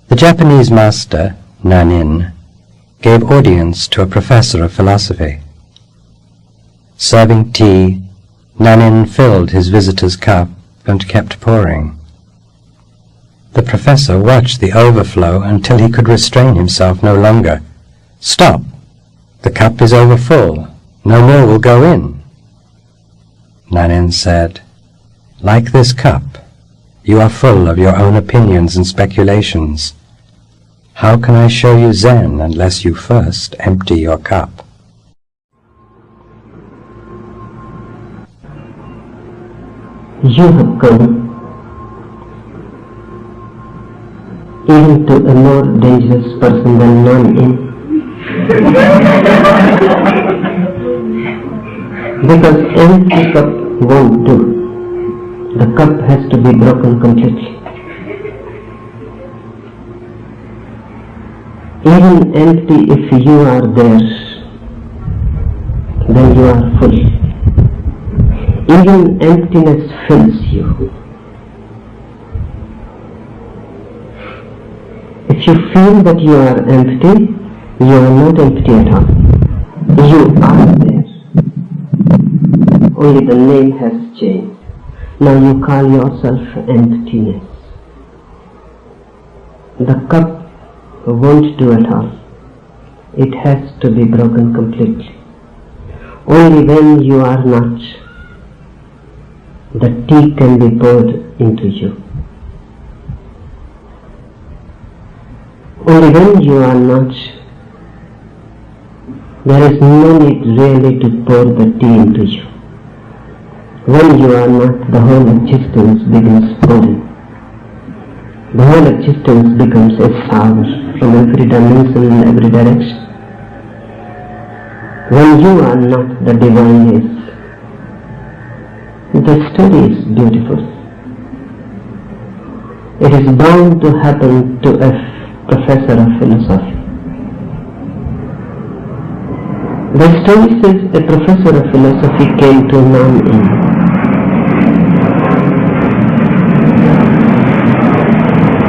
The Japanese master, Nanin, gave audience to a professor of philosophy. Serving tea, Nanin filled his visitor's cup and kept pouring. The professor watched the overflow until he could restrain himself no longer. "Stop! The cup is overfull. No more will go in." Nanin said, "Like this cup, you are full of your own opinions and speculations. How can I show you Zen unless you first empty your cup?" You have come even to a more dangerous person than non-in. Because empty cup won't do. The cup has to be broken completely. Even empty, if you are there, then you are full. Even emptiness fills you. If you feel that you are empty, you are not empty at all. You are there. Only the name has changed. Now you call yourself emptiness. The cup won't do at all. It has to be broken completely. Only when you are not, the tea can be poured into you. Only when you are not, there is no need really to pour the tea into you. When you are not, the whole existence begins pouring. The whole existence becomes a sound from every dimension and every direction. When you are not, the divine is. The story is beautiful. It is bound to happen to a professor of philosophy. The story says a professor of philosophy came to non-in.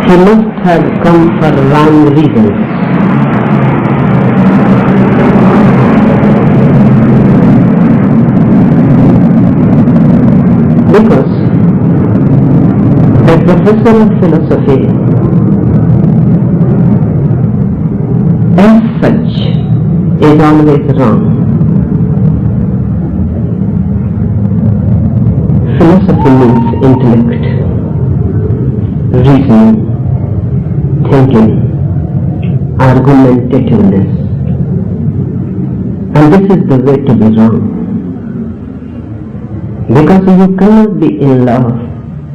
He must have come for wrong reasons. Because a professor of philosophy, as such, is always wrong. Philosophy means intellect, reasoning, thinking, argumentativeness. And this is the way to be wrong. Because you cannot be in love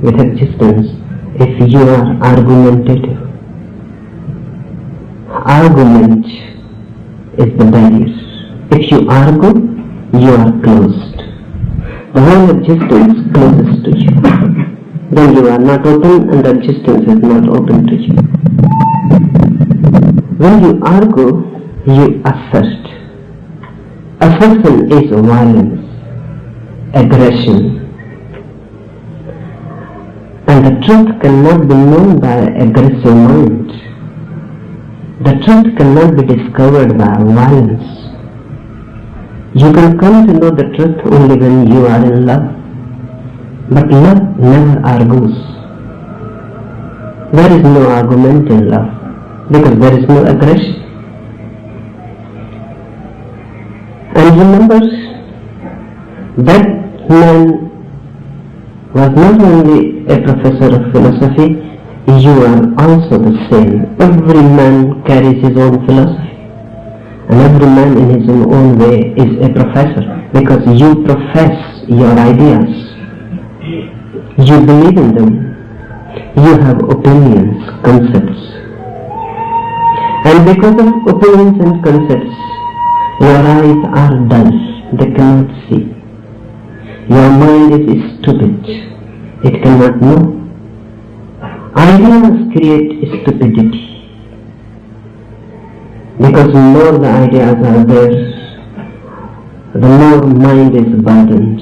with existence if you are argumentative. Argument is the barrier. If you argue, you are closed. The whole existence closes to you. Then you are not open and the existence is not open to you. When you argue, you assert. Assertion is violence, aggression. And the truth cannot be known by aggressive mind. The truth cannot be discovered by violence. You can come to know the truth only when you are in love. But love never argues. There is no argument in love because there is no aggression. And remember, that man was not only a professor of philosophy, you are also the same. Every man carries his own philosophy. And every man in his own way is a professor because you profess your ideas. You believe in them. You have opinions, concepts. And because of opinions and concepts, your eyes are dull. They cannot see. Your mind is stupid. It cannot know. Ideas create stupidity. Because the more the ideas are there, the more mind is burdened.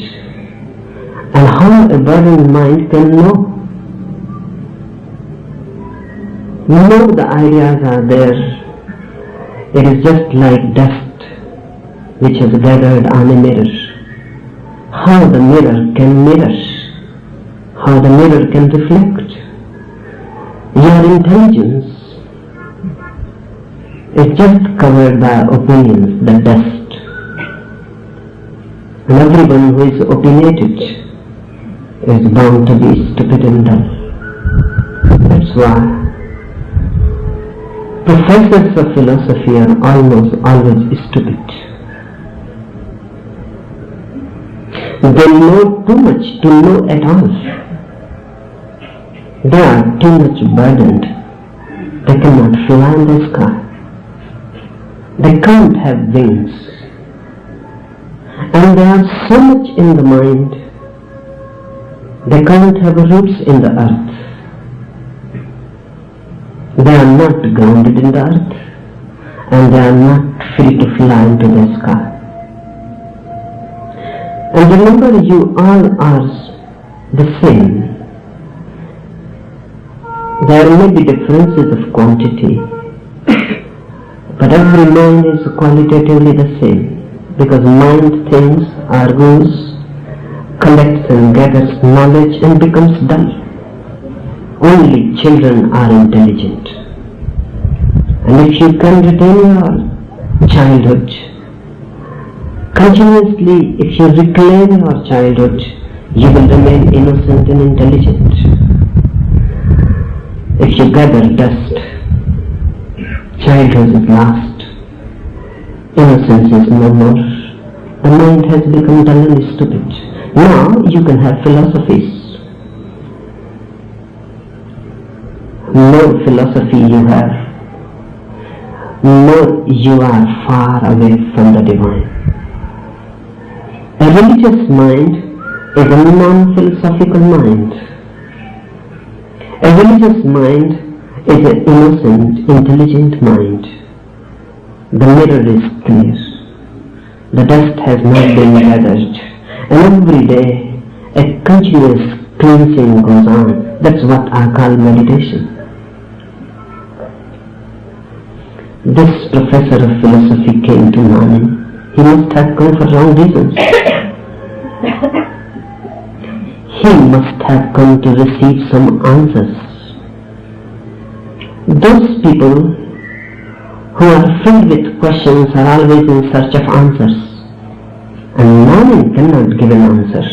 And how a burdened mind can know? No, the ideas are there. It is just like dust which has gathered on a mirror. How the mirror can mirror, how the mirror can reflect. Your intelligence is just covered by opinions, the dust. And everyone who is opinionated is bound to be stupid and dull. That's why professors of philosophy are almost always stupid. They know too much to know at all. They are too much burdened. They cannot fly in the sky. They can't have wings. And they are so much in the mind, they can't have roots in the earth. They are not grounded in the earth, and they are not free to fly into the sky. And remember, you all are the same. There may be differences of quantity, but every mind is qualitatively the same, because mind thinks, argues, collects and gathers knowledge and becomes dull. Only children are intelligent. And if you can retain your childhood, continuously, if you reclaim your childhood, you will remain innocent and intelligent. If you gather dust, childhood is lost, innocence is no more, the mind has become dull and stupid. Now you can have philosophies. More philosophy you have, more you are far away from the divine. A religious mind is a non-philosophical mind. A religious mind is an innocent, intelligent mind. The mirror is clear. The dust has not been gathered. And every day a continuous cleansing goes on. That's what I call meditation. This professor of philosophy came to know him. He must have come for wrong reasons. He must have come to receive some answers. Those people who are filled with questions are always in search of answers, and knowing cannot give an answer.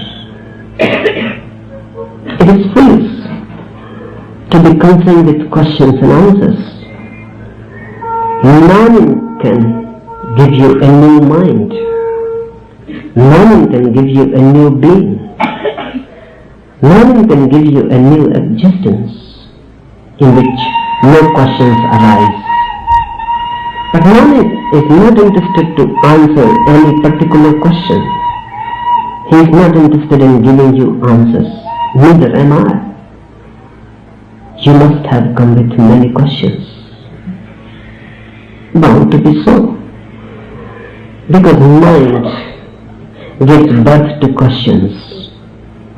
It is foolish to be concerned with questions and answers. Knowing can give you a new mind. Knowing can give you a new being. Knowing can give you a new existence in which no questions arise. But knowing is not interested to answer any particular question. He is not interested in giving you answers. Neither am I. You must have come with many questions. Bound to be so. Because mind gives birth to questions.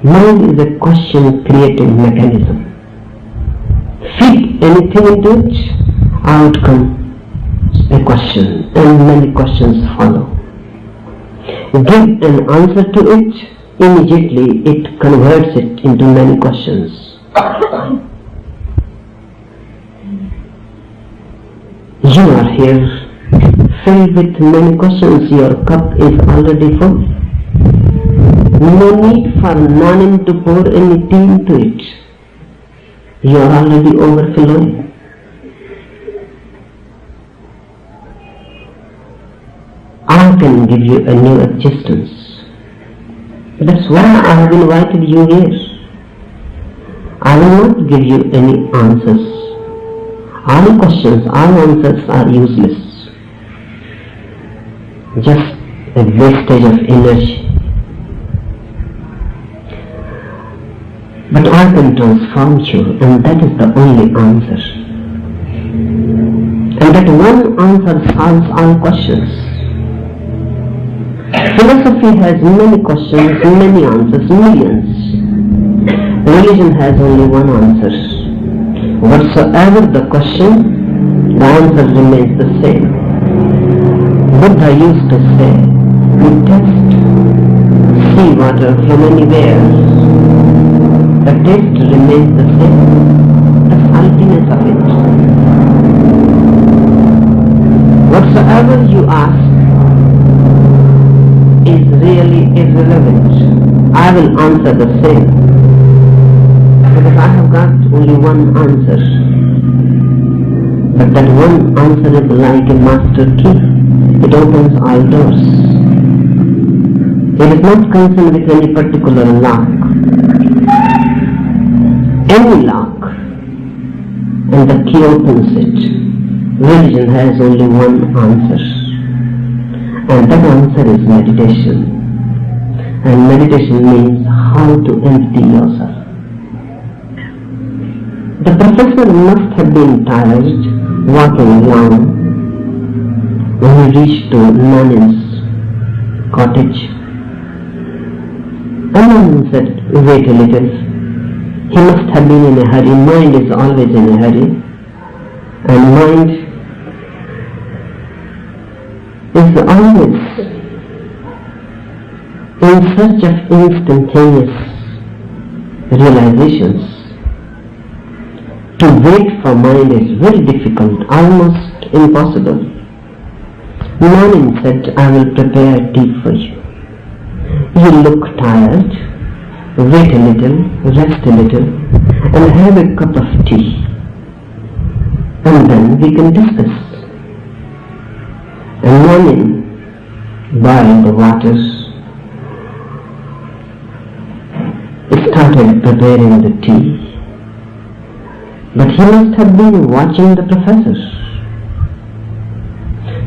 Mind is a question-creating mechanism. Feed anything into it, out comes a question, and many questions follow. Give an answer to it, immediately it converts it into many questions. You are here filled with many questions, your cup is already full. No need for Nanim to pour any tea into it. You are already overflowing. I can give you a new existence. That's why I have invited you here. I will not give you any answers. All questions, all answers are useless. Just a wastage of energy. But I can transform you, and that is the only answer. And that one answer solves all questions. Philosophy has many questions, many answers, millions. Religion has only one answer. Whatsoever the question, the answer remains the same. Buddha used to say, you test seawater from anywhere, the taste remains the same. The saltiness of it. Whatsoever you ask is really irrelevant. I will answer the same, because I have got only one answer. But that one answer is like a master key. It opens all doors. It is not concerned with any particular lock. Any lock, and the key opens it. Religion has only one answer, and that answer is meditation. And meditation means how to empty yourself. The professor must have been tired walking along when he reached to Nanin's cottage. And Nanin said, wait a little. He must have been in a hurry. Mind is always in a hurry. And mind is always in search of instantaneous realizations. To wait for mind is very difficult, almost impossible. Nanin said, I will prepare tea for you. You look tired. Wait a little, rest a little, and have a cup of tea. And then we can discuss. And Nanin boiled the waters, started preparing the tea. But he must have been watching the professor.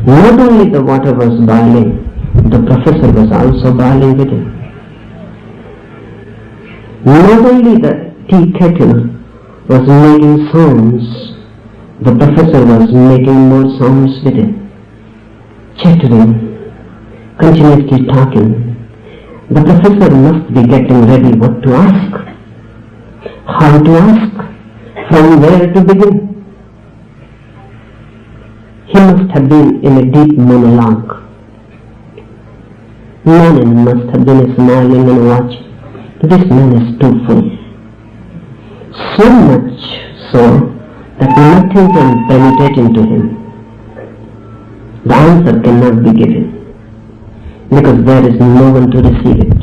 Not only the water was boiling, the professor was also boiling with him. Not only the tea kettle was making sounds, the professor was making more sounds with it, chattering, continuously talking. The professor must be getting ready what to ask, how to ask, from where to begin. He must have been in a deep monologue. Nanin must have been smiling and watching. This man is too full. So much so that nothing can penetrate into him. The answer cannot be given, because there is no one to receive it.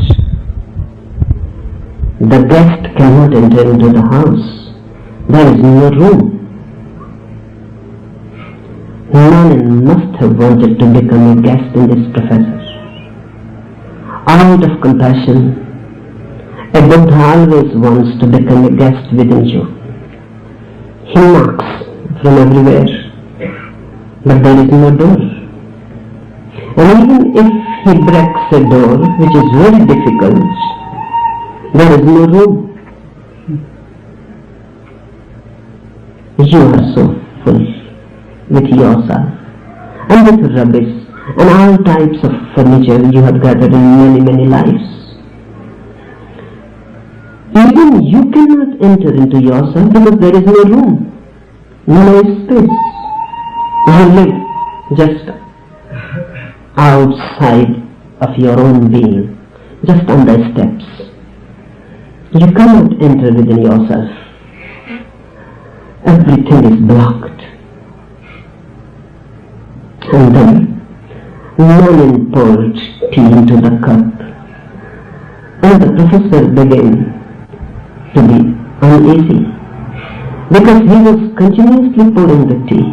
The guest cannot enter into the house. There is no room. Nanin must have wanted to become a guest in this professor. Out of compassion, a Buddha always wants to become a guest within you. He knocks from everywhere, but there is no door. And even if he breaks a door, which is very difficult, there is no room. You are so full with yourself and with rubbish and all types of furniture you have gathered in many, many lives. Even you cannot enter into yourself because there is no room, no space. You live just outside of your own being, just on the steps. You cannot enter within yourself. Everything is blocked. And then Nanin poured tea into the cup, and the professor began to be uneasy because he was continuously pouring the tea.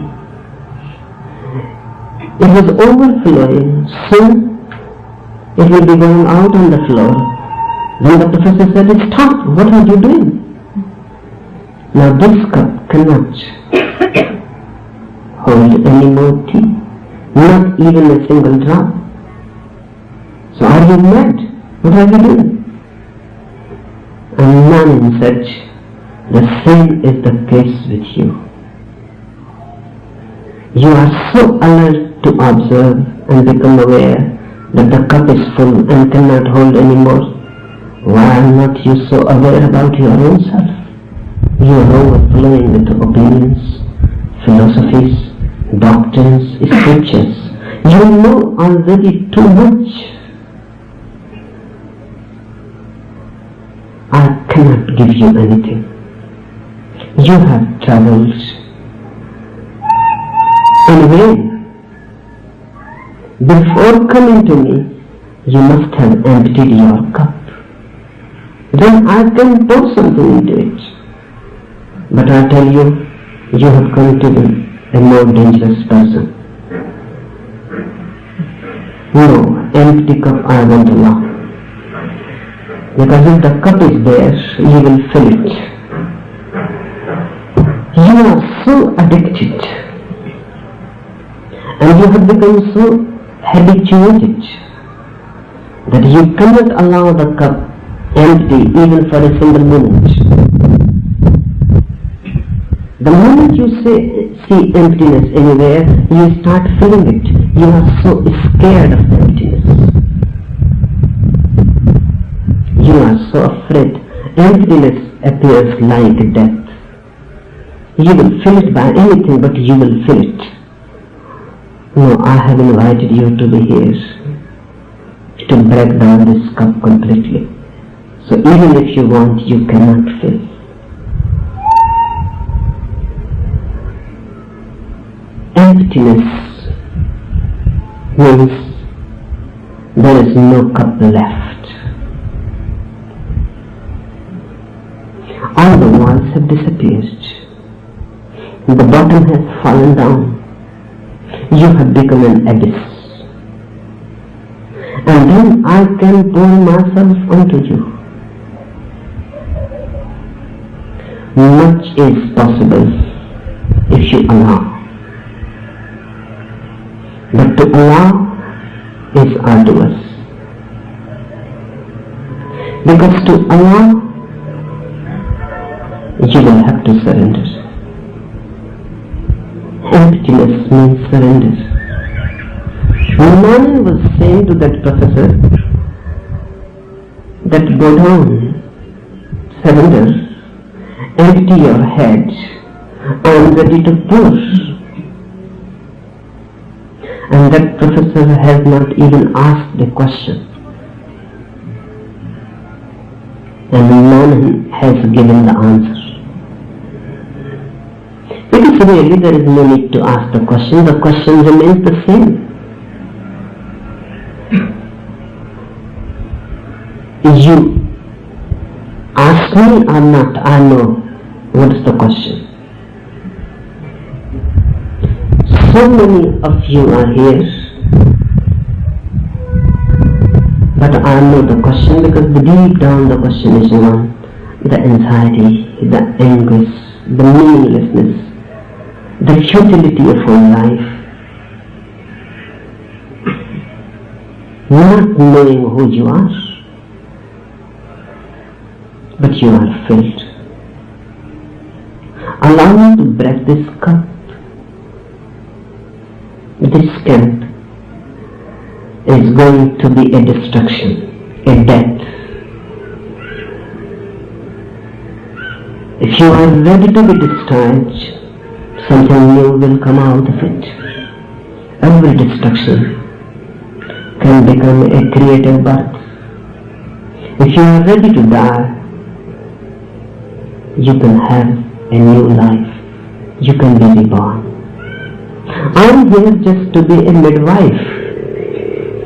It was overflowing, soon it will be going out on the floor. Then the professor said, stop, what are you doing? Now this cup cannot hold any more tea, not even a single drop. So are you mad? What are you doing? And Nanin said, the same is the case with you. You are so alert to observe and become aware that the cup is full and cannot hold any more. Why are not you so aware about your own self? You are overflowing with opinions, philosophies, doctrines, scriptures. You know already too much. I cannot give you anything. You have traveled in vain. Before coming to me, you must have emptied your cup. Then I can pour something into it. But I tell you, you have come to be a more dangerous person. No, empty cup I won't allow. Because if the cup is there, you will fill it. You are so addicted and you have become so habituated that you cannot allow the cup empty even for a single moment. The moment you see emptiness anywhere, you start filling it. You are so scared of the emptiness. You are so afraid. Emptiness appears like death. You will fill it by anything, but you will fill it. No, I have invited you to be here to break down this cup completely. So even if you want, you cannot fill. Emptiness means there is no cup left. All the walls have disappeared. The bottom has fallen down. You have become an abyss. And then I can pour myself onto you. Much is possible if you allow. But to allow is arduous. Because to allow, you will have to surrender. Emptiness means surrender. None was saying to that professor that go down, surrender, empty your head, I am ready to pour. And that professor has not even asked the question. And none has given the answer. Because really there is no need to ask the question remains the same. You ask me or not, I know what is the question. So many of you are here, but I know the question because deep down the question is one, the anxiety, the anguish, the meaninglessness, the futility of our life, not knowing who you are, but you are filled. Allow me to break this cup. This camp is going to be a destruction, a death. If you are ready to be destroyed, something new will come out of it. Every destruction can become a creative birth. If you are ready to die, you can have a new life. You can be reborn. I am here just to be a midwife.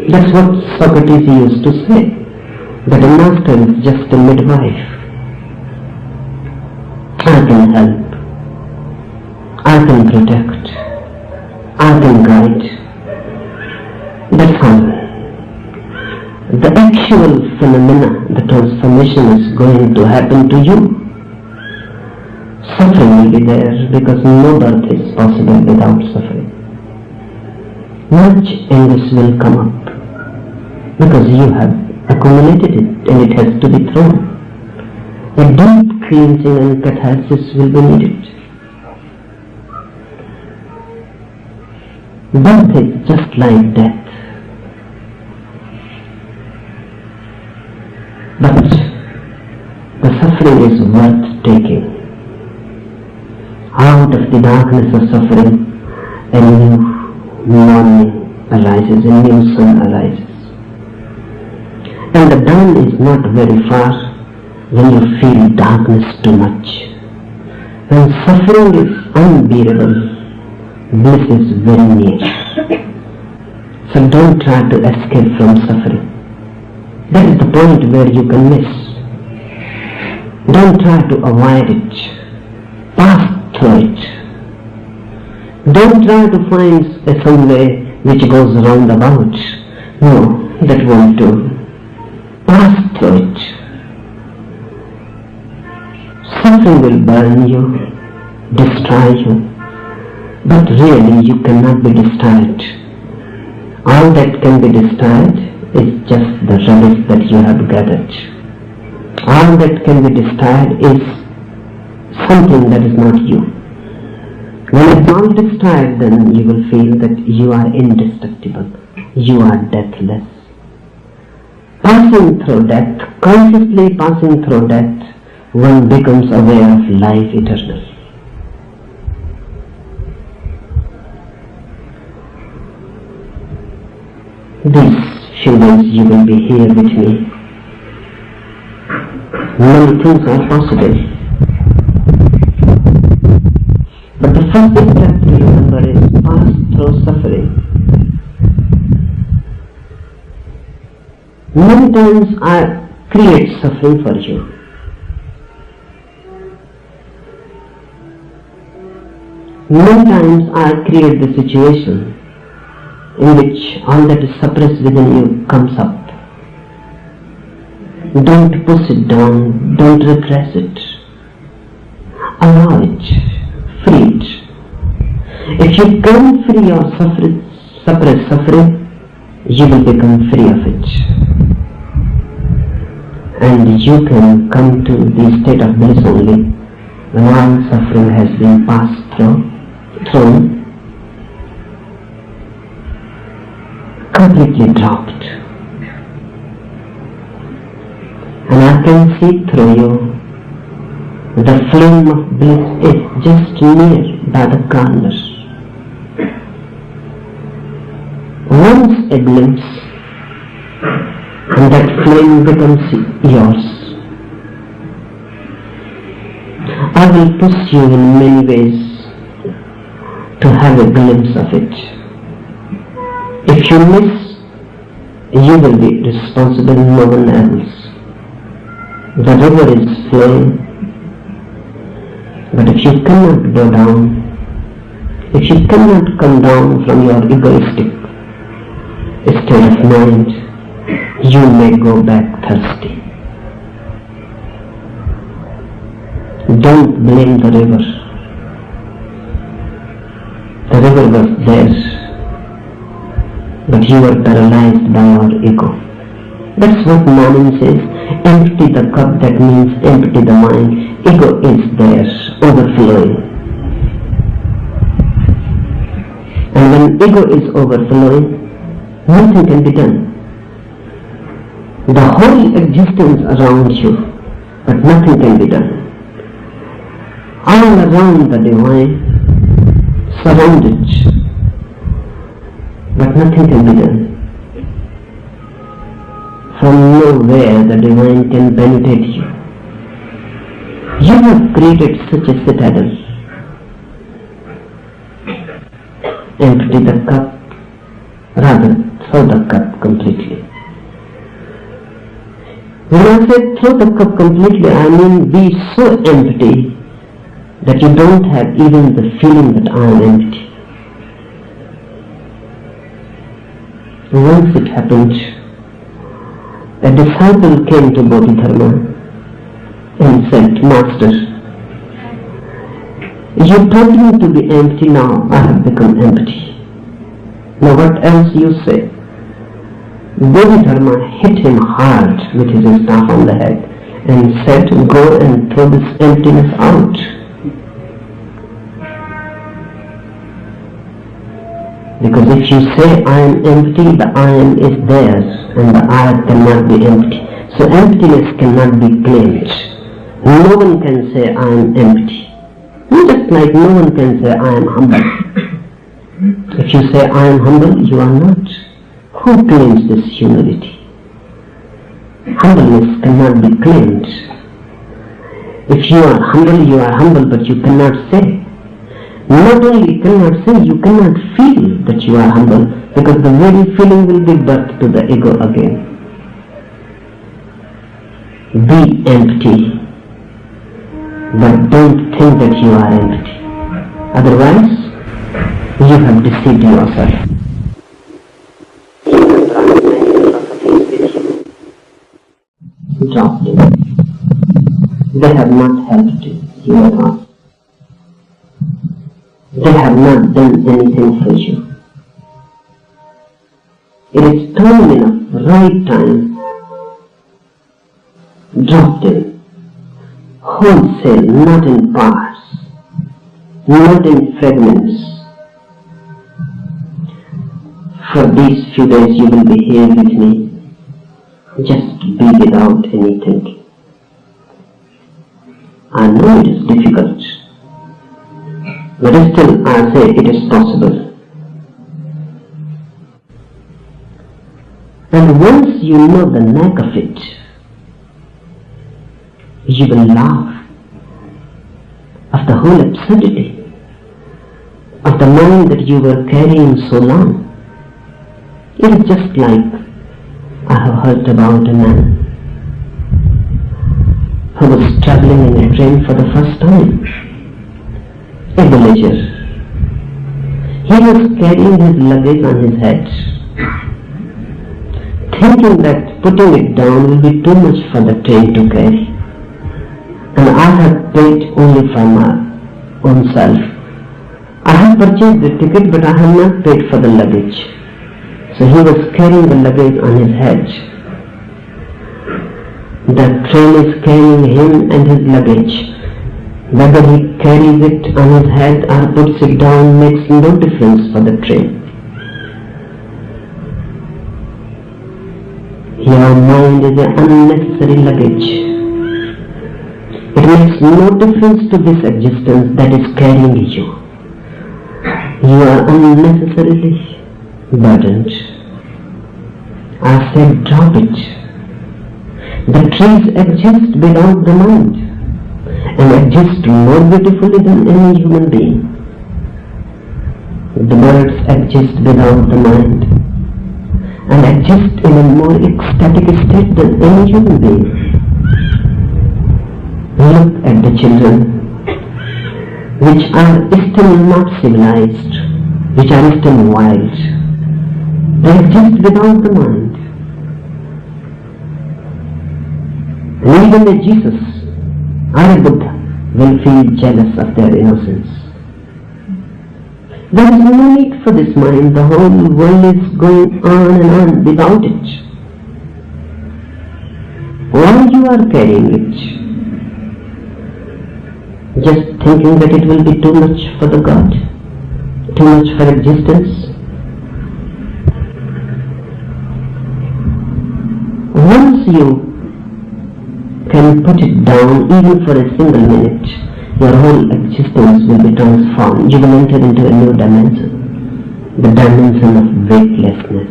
That's what Socrates used to say, that a master is just a midwife. I can help. I can protect. I can guide. That's all. The actual phenomena, the transformation is going to happen to you. Suffering will be there because no birth is possible without suffering. Much anguish will come up because you have accumulated it and it has to be thrown. A deep cleansing and catharsis will be needed. Birth is just like death. But the suffering is worth taking. out of the darkness of suffering, a new morning arises, a new sun arises. And the dawn is not very far when you feel darkness too much. When suffering is unbearable, bliss is very near. So don't try to escape from suffering. That is the point where you can miss. Don't try to avoid it. Pass through it. Don't try to find some way which goes roundabout. No, that won't do. Pass through it. Suffering will burn you, destroy you, but really you cannot be destroyed. All that can be destroyed is just the rubbish that you have gathered. All that can be destroyed is something that is not you. When it's all destroyed, then you will feel that you are indestructible, you are deathless. Passing through death, consciously passing through death, one becomes aware of life eternal. These few days you will be here with me. Many things are possible. But the first step to remember is pass through suffering. Many times I create suffering for you. Many times I create the situation in which all that is suppressed within you comes up. Don't push it down, don't repress it. Allow it, free it. If you can free your suppressed suffering, you will become free of it. And you can come to the state of bliss only when all suffering has been passed through, completely dropped. And I can see through you the flame of bliss is just near by the corner. Once a glimpse, and that flame becomes yours. I will push you in many ways to have a glimpse of it. If you miss, you will be responsible, no one else. The river is flowing, but if you cannot go down, if you cannot come down from your egoistic state of mind, you may go back thirsty. Don't blame the river. The river was there, but you were paralyzed by your ego. That's what Manin says, empty the cup, that means empty the mind. Ego is there, overflowing. And when ego is overflowing, nothing can be done. The whole existence around you, but nothing can be done. All around the divine, surrounded, but nothing can be done. From nowhere the divine can penetrate you. You have created such a citadel. Empty the cup, rather throw the cup completely. When I say throw the cup completely, I mean be so empty that you don't have even the feeling that I am empty. Once it happened, a disciple came to Bodhidharma and said, Master, you told me to be empty, now I have become empty. Now what else you say? Bodhidharma hit him hard with his staff on the head and said, go and throw this emptiness out. Because if you say I am empty, the I am is there and the I cannot be empty. So emptiness cannot be claimed. No one can say I am empty. No Just like no one can say, I am humble. If you say, I am humble, you are not. Who claims this humility? Humbleness cannot be claimed. If you are humble, but you cannot say. Not only cannot say, you cannot feel that you are humble, because the very feeling will be birth to the ego again. Be empty, but don't think that you are empty. Otherwise, you have deceived yourself. Drop them. They have not helped you at all. They have not done anything for you. It is time enough, right time. Drop them. Wholesale, not in parts, not in fragments. For these few days you will be here with me. Just be without any thinking. I know it is difficult, but still I say it is possible. And once you know the knack of it, you will laugh of the whole absurdity of the mind that you were carrying so long. It is just like I have heard about a man who was traveling in a train for the first time, a villager. He was carrying his luggage on his head, thinking that putting it down will be too much for the train to carry. And I have paid only for my own self. I have purchased the ticket, but I have not paid for the luggage. So he was carrying the luggage on his head. The train is carrying him and his luggage. Whether he carries it on his head or puts it down makes no difference for the train. Your mind is an unnecessary luggage. It makes no difference to this existence that is carrying you. You are unnecessarily burdened. I said drop it. The trees exist without the mind and exist more beautifully than any human being. The birds exist without the mind and exist in a more ecstatic state than any human being. Look at the children, which are still not civilized, which are still wild. They exist without the mind. And even a Jesus or a Buddha will feel jealous of their innocence. There is no need for this mind. The whole world is going on and on without it. Why you are carrying it? Just thinking that it will be too much for the God, too much for existence. Once you can put it down even for a single minute, your whole existence will be transformed. You will enter into a new dimension, the dimension of weightlessness.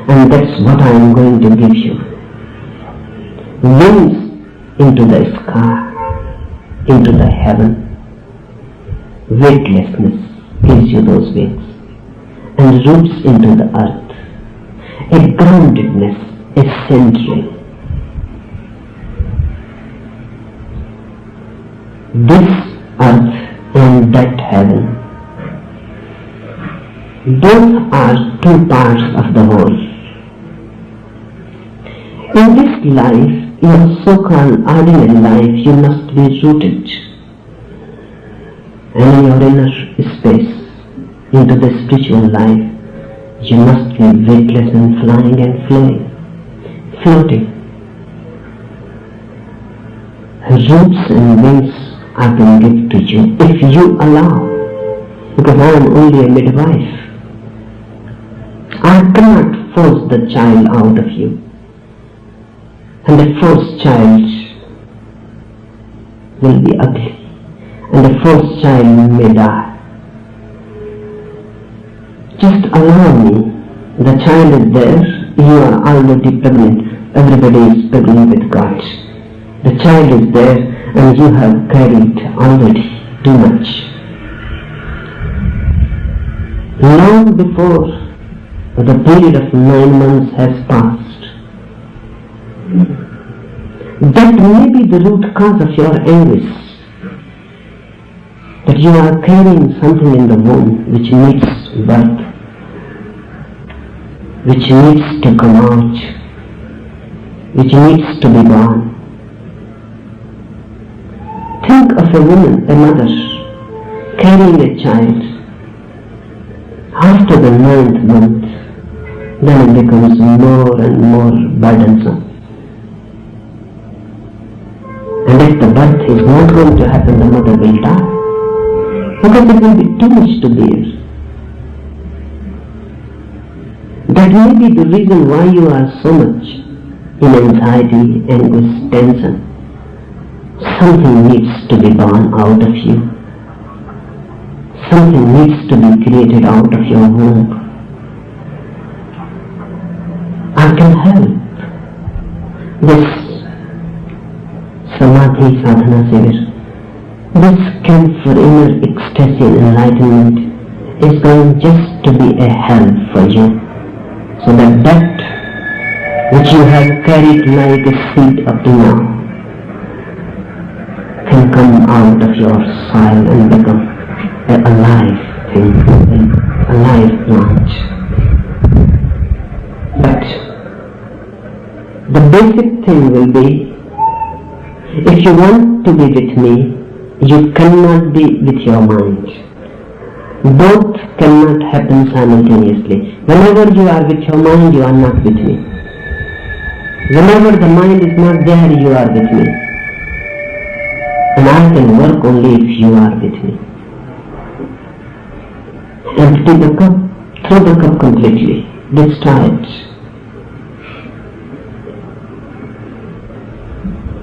And that's what I am going to give you. Wings into the sky, into the heaven. Weightlessness gives you those wings, and roots into the earth. A groundedness, a centering. This earth and that heaven, both are two parts of the whole. In this life, your so-called ordinary life, you must be rooted and in your inner space into the spiritual life. You must be weightless and flying and flowing, floating. Roots and wings I can give to you if you allow, because I am only a midwife. I cannot force the child out of you. And a forced child will be ugly, and the first child may die. Just allow me. The child is there. You are already pregnant. Everybody is pregnant with God. The child is there, and you have carried already too much. Long before the period of 9 months has passed, that may be the root cause of your anguish, that you are carrying something in the womb which needs birth, which needs to come out, which needs to be born. Think of a woman, a mother, carrying a child. After the 9th month, then it becomes more and more burdensome. And if the birth is not going to happen, the mother will die, because it will be too much to bear. That may be the reason why you are so much in anxiety, anguish, tension. Something needs to be born out of you. Something needs to be created out of your womb. I can help. This Samadhi Sadhana Sivir, this camp for inner ecstasy and enlightenment is going just to be a help for you, so that which you have carried like a seed up to now can come out of your soil and become a alive thing, a live plant. But the basic thing will be, if you want to be with me, you cannot be with your mind. Both cannot happen simultaneously. Whenever you are with your mind, you are not with me. Whenever the mind is not there, you are with me. And I can work only if you are with me. Empty the cup, throw the cup completely, destroy it.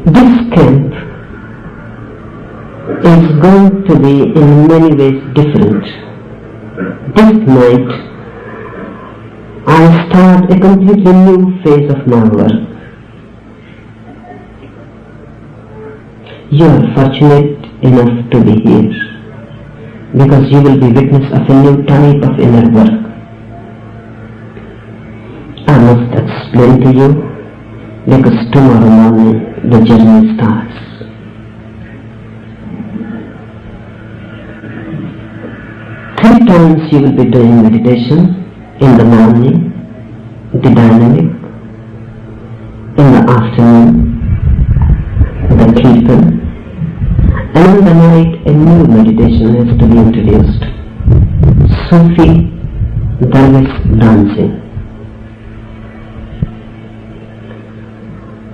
This camp is going to be in many ways different. This night, I start a completely new phase of my work. You are fortunate enough to be here, because you will be witness of a new type of inner work. I must explain to you, because tomorrow morning the journey starts. Three times you will be doing meditation. In the morning, the dynamic. In the afternoon, the kirtan. And in the night, a new meditation has to be introduced. Sufi Darwish dancing.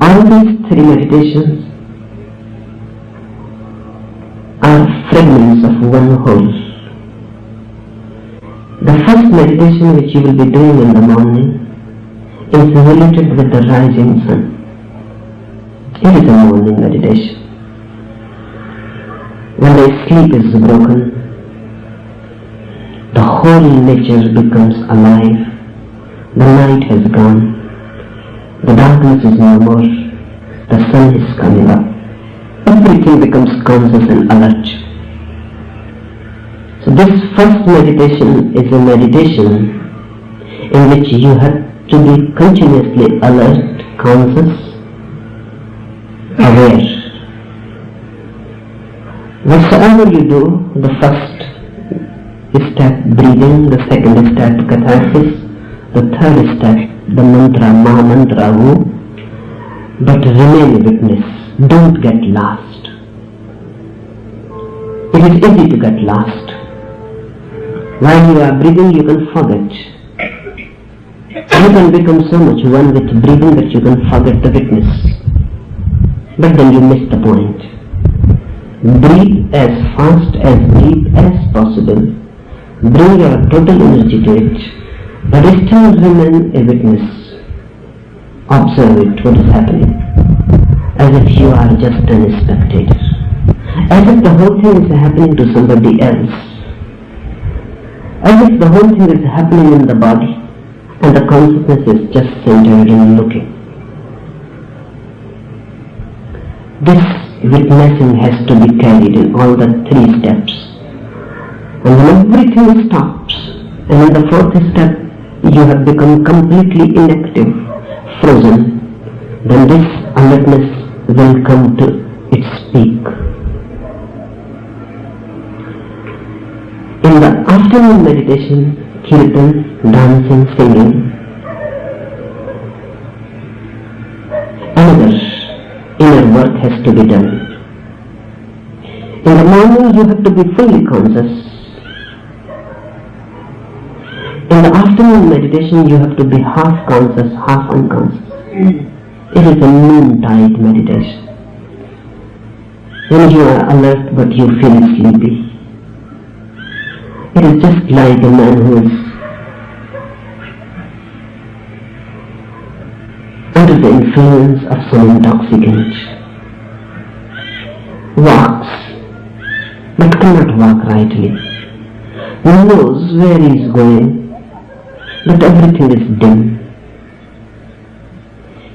All these three meditations are fragments of one whole. The first meditation which you will be doing in the morning is related with the rising sun. It is a morning meditation. When the sleep is broken, the whole nature becomes alive. The night has gone. The darkness is no more. The sun is coming up. Everything becomes conscious and alert. So this first meditation is a meditation in which you have to be continuously alert, conscious, aware. Whatsoever you do, the first step breathing, the second step catharsis, the third step the mantra, Maha Mantra, but remain a witness. Don't get lost. It is easy to get lost. While you are breathing, you can forget. You can become so much one with breathing that you can forget the witness. But then you miss the point. Breathe as fast, as deep as possible. Bring your total energy to it, but still remain a witness. Observe it, what is happening, as if you are just a spectator. as if the whole thing is happening to somebody else, as if the whole thing is happening in the body and the consciousness is just centered in looking. This witnessing has to be carried in all the 3 steps. And when everything stops, and in the 4th step you have become completely inactive, frozen, then this alertness will come to its peak. In the afternoon meditation, kirtan, dancing, singing, another inner work has to be done. In the morning you have to be fully conscious. In the afternoon meditation you have to be half conscious, half unconscious. It is a noontide meditation. When you are alert but you feel sleepy. It is just like a man who is under the influence of some intoxicant, walks but cannot walk rightly, knows where he is going, but everything is dim.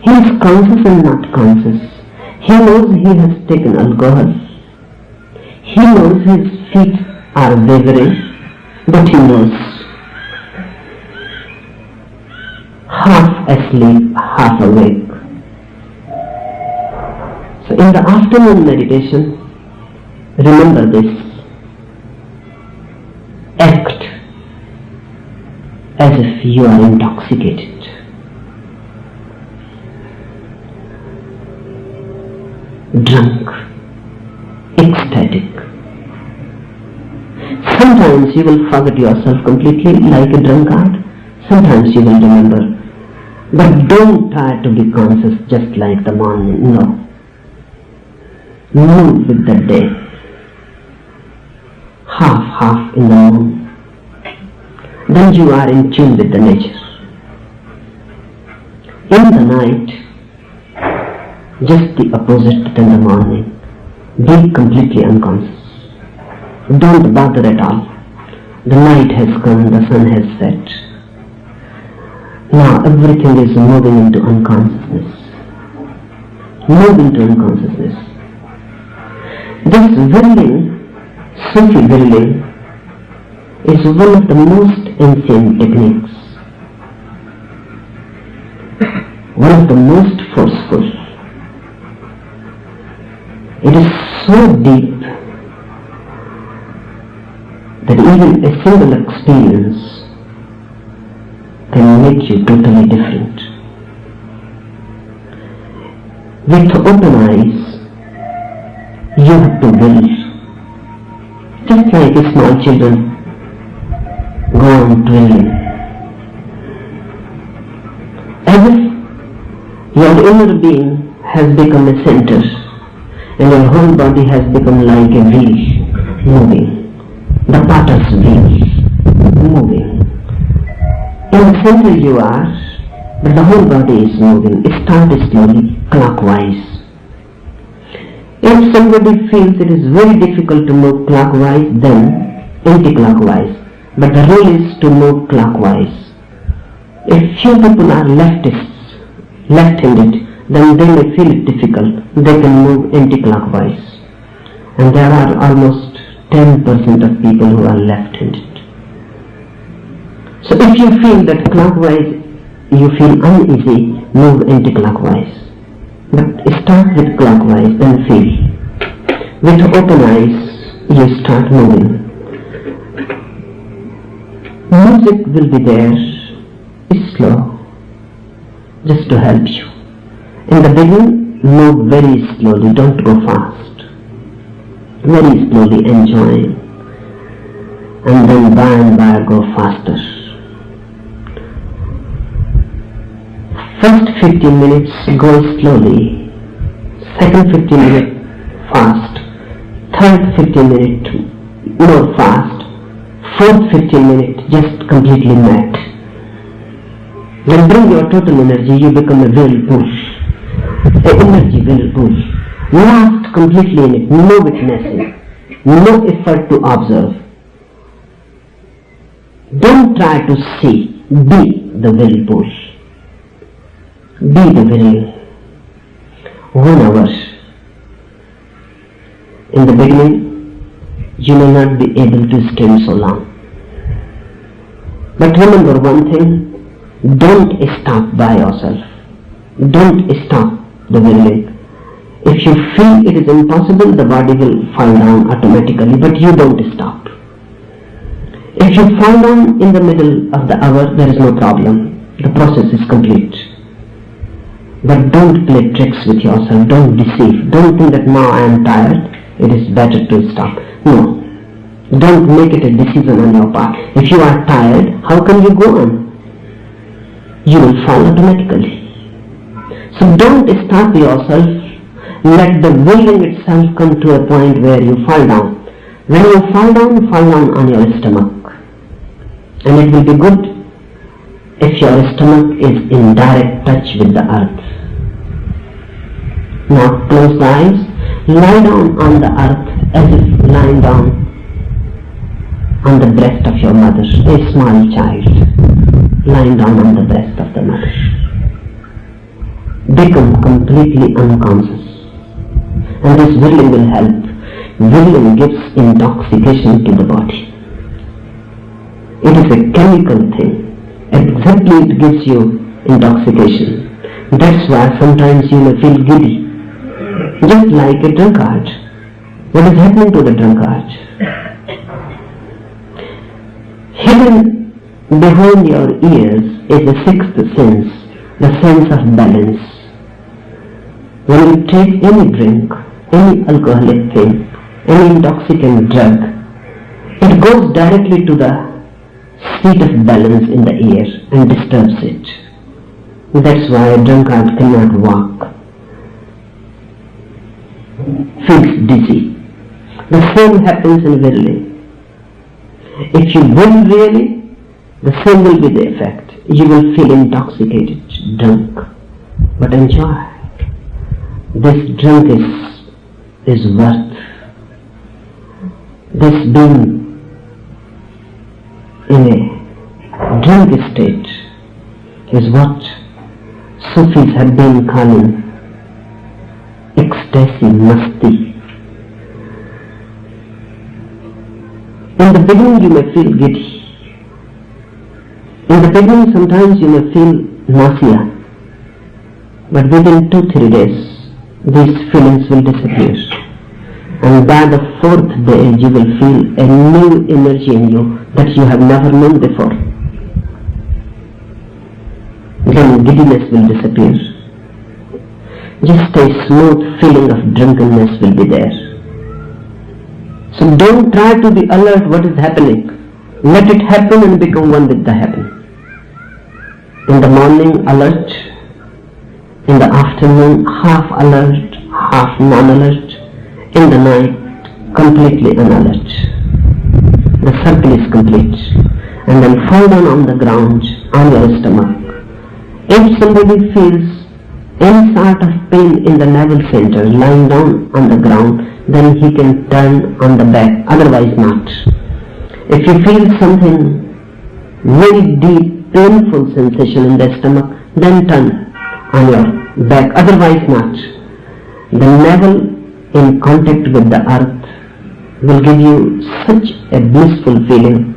He is conscious and not conscious. He knows he has taken alcohol. He knows his feet are wavering, but he knows. Half asleep, half awake. So in the afternoon meditation, remember this. Act as if you are intoxicated. Drunk, ecstatic. Sometimes you will forget yourself completely like a drunkard. Sometimes you will remember. But don't try to be conscious just like the morning. No. Move with the day. Half in the morning. Then you are in tune with the nature. In the night, just the opposite than the morning. Be completely unconscious. Don't bother at all. The night has come, the sun has set. Now everything is moving into unconsciousness. Move into unconsciousness. This whirling, Sufi whirling, is one of the most ancient techniques. One of the most forceful. It is so deep that even a single experience can make you totally different. With open eyes, you have to will. Just like small children go on dwelling. As if your inner being has become a center and your whole body has become like a wheel moving. The potter's wheel moving. In the center you are, but the whole body is moving. Start slowly, clockwise. If somebody feels it is very difficult to move clockwise, then anti-clockwise. But the rule is to move clockwise. If few people are leftists, left-handed, then they may feel it difficult. They can move anti-clockwise. And there are almost 10% of people who are left-handed. So if you feel that clockwise you feel uneasy, move anti-clockwise. But start with clockwise, then feel. With open eyes, you start moving. Music will be there, slow, just to help you. In the beginning, move very slowly, don't go fast. Very slowly, enjoy. And then by and by go faster. First 15 minutes, go slowly. Second 15 minutes, fast. Third 15 minutes, more fast. Fourth 15 minutes, just completely mad. Then bring your total energy, you become a whirlpool. An energy whirlpool. Lost completely in it, no witnessing, no effort to observe. Don't try to see, be the whirlpool. Be the whirl. 1 hour. In the beginning, you may not be able to stand so long. But remember one thing, don't stop by yourself. Don't stop the whirling. If you feel it is impossible, the body will fall down automatically, but you don't stop. If you fall down in the middle of the hour, there is no problem. The process is complete. But don't play tricks with yourself. Don't deceive. Don't think that now I am tired, it is better to stop. No. Don't make it a decision on your part. If you are tired, how can you go on? You will fall automatically. So don't stop yourself. Let the willing itself come to a point where you fall down. When you fall down on your stomach. And it will be good if your stomach is in direct touch with the earth. Now close the eyes, lie down on the earth as if lying down on the breast of your mother, a small child, lying down on the breast of the mother. Become completely unconscious. And this whirling will help. Whirling gives intoxication to the body. It is a chemical thing. Exactly, it gives you intoxication. That's why sometimes you may feel giddy. Just like a drunkard. What is happening to the drunkard? Hidden behind your ears is the sixth sense, the sense of balance. When you take any drink, any alcoholic thing, any intoxicant drug, it goes directly to the seat of balance in the ear and disturbs it. That's why a drunkard cannot walk, feels dizzy. The same happens in whirling. If you will really, the same will be the effect. You will feel intoxicated, drunk, but enjoy. This drunk is worth. This being in a drunk state is what Sufis have been calling ecstasy, masti. In the beginning you may feel giddy. In the beginning sometimes you may feel nausea. But within 2-3 days these feelings will disappear. And by the 4th day you will feel a new energy in you that you have never known before. Then giddiness will disappear. Just a smooth feeling of drunkenness will be there. So don't try to be alert what is happening. Let it happen and become one with the happening. In the morning, alert. In the afternoon, half alert, half non-alert. In the night, completely unalert. The circle is complete. And then fall down on the ground, on your stomach. If somebody feels any sort of pain in the navel center, lying down on the ground, then he can turn on the back, otherwise not. If you feel something very deep, painful sensation in the stomach, then turn on your back, otherwise not. The navel in contact with the earth will give you such a blissful feeling,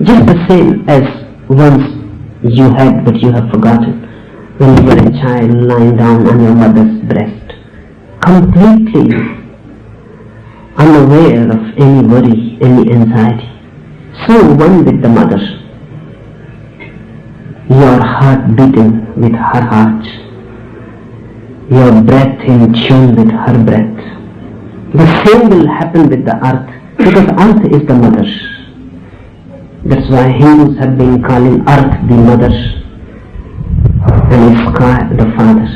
just the same as once you had but you have forgotten when you were a child lying down on your mother's breast, completely unaware of any worry, any anxiety, so one with the mother, your heart beating with her heart, your breath in tune with her breath. The same will happen with the earth, because earth is the mother. That's why Hindus have been calling earth the mother and sky the father.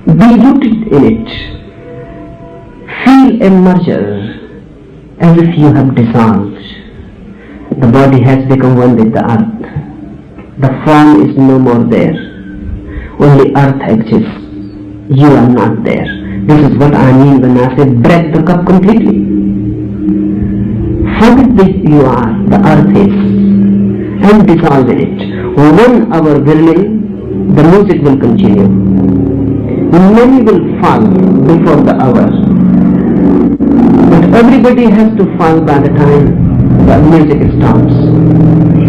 Be rooted in it. Feel a merger as if you have dissolved. The body has become one with the earth. The form is no more there. Only earth exists. you are not there. This is what I mean when I say break the cup completely. Forget that you are, the earth is, and dissolve in it. 1 hour whirling, the music will continue. Many will fall before the hour, but everybody has to fall by the time the music stops.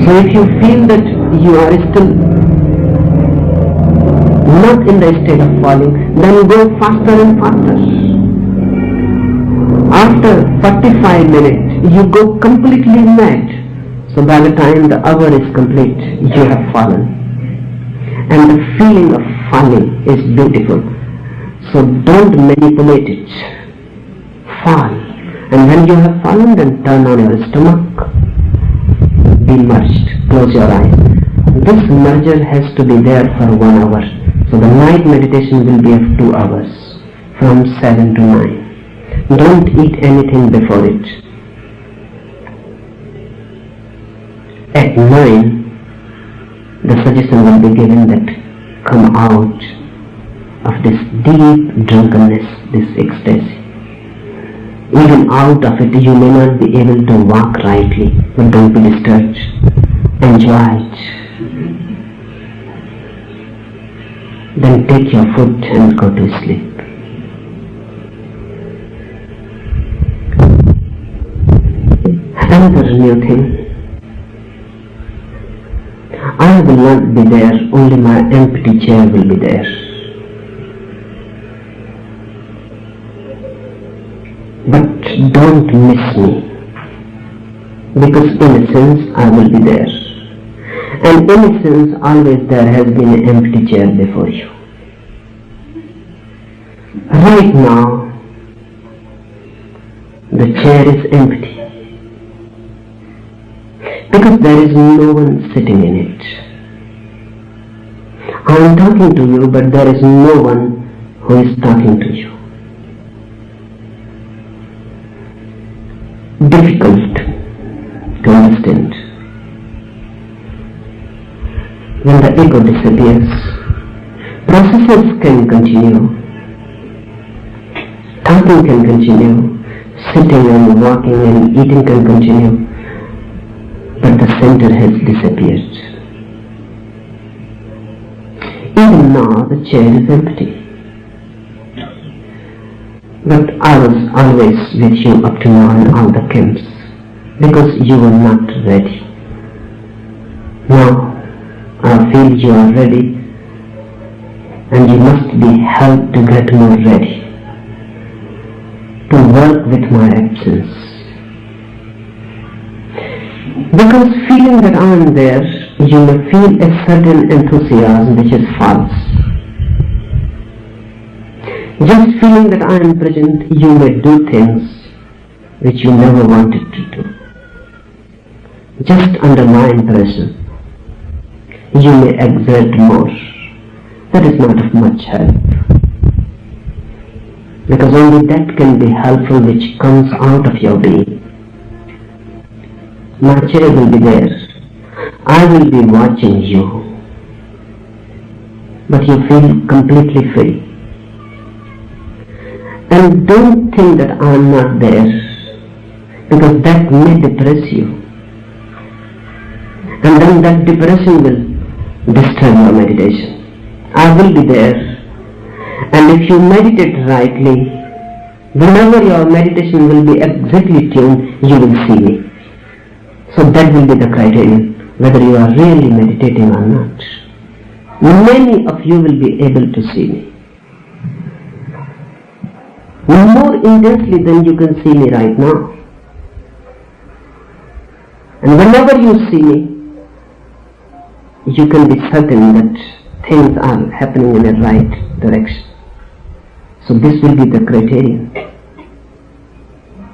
So if you feel that you are still not in the state of falling, then go faster and faster. After 45 minutes, you go completely mad. So by the time the hour is complete, you have fallen. And the feeling of falling is beautiful. So don't manipulate it. Fall. And when you have fallen, then turn on your stomach. Be merged. Close your eyes. This merger has to be there for 1 hour. So the night meditation will be of 2 hours, from 7 to 9. Don't eat anything before it. At 9, the suggestion will be given that come out of this deep drunkenness, this ecstasy. Even out of it, you may not be able to walk rightly, but don't be disturbed. Enjoy it. Then take your food and go to sleep. Another new thing. I will not be there, only my empty chair will be there. But don't miss me, because in a sense I will be there. And in a sense always there has been an empty chair before you. Right now the chair is empty, because there is no one sitting in it. I am talking to you, but there is no one who is talking to you. Difficult to understand. When the ego disappears, processes can continue, talking can continue, sitting and walking and eating can continue, but the center has disappeared. Even now the chair is empty. But I was always with you up to now in all the camps, because you were not ready. Now I feel you are ready, and you must be helped to get more ready, to work with my absence. Because feeling that I am there, you may feel a certain enthusiasm which is false. Just feeling that I am present, you may do things which you never wanted to do. Just under my impression, you may exert more. That is not of much help. Because only that can be helpful which comes out of your being. My chair will be there. I will be watching you. But you feel completely free. And don't think that I am not there, because that may depress you. And then that depression will destroy your meditation. I will be there, and if you meditate rightly, whenever your meditation will be exactly tuned, you will see me. So that will be the criterion, whether you are really meditating or not. Many of you will be able to see me. More intensely than you can see me right now. And whenever you see me, you can be certain that things are happening in the right direction. So this will be the criterion.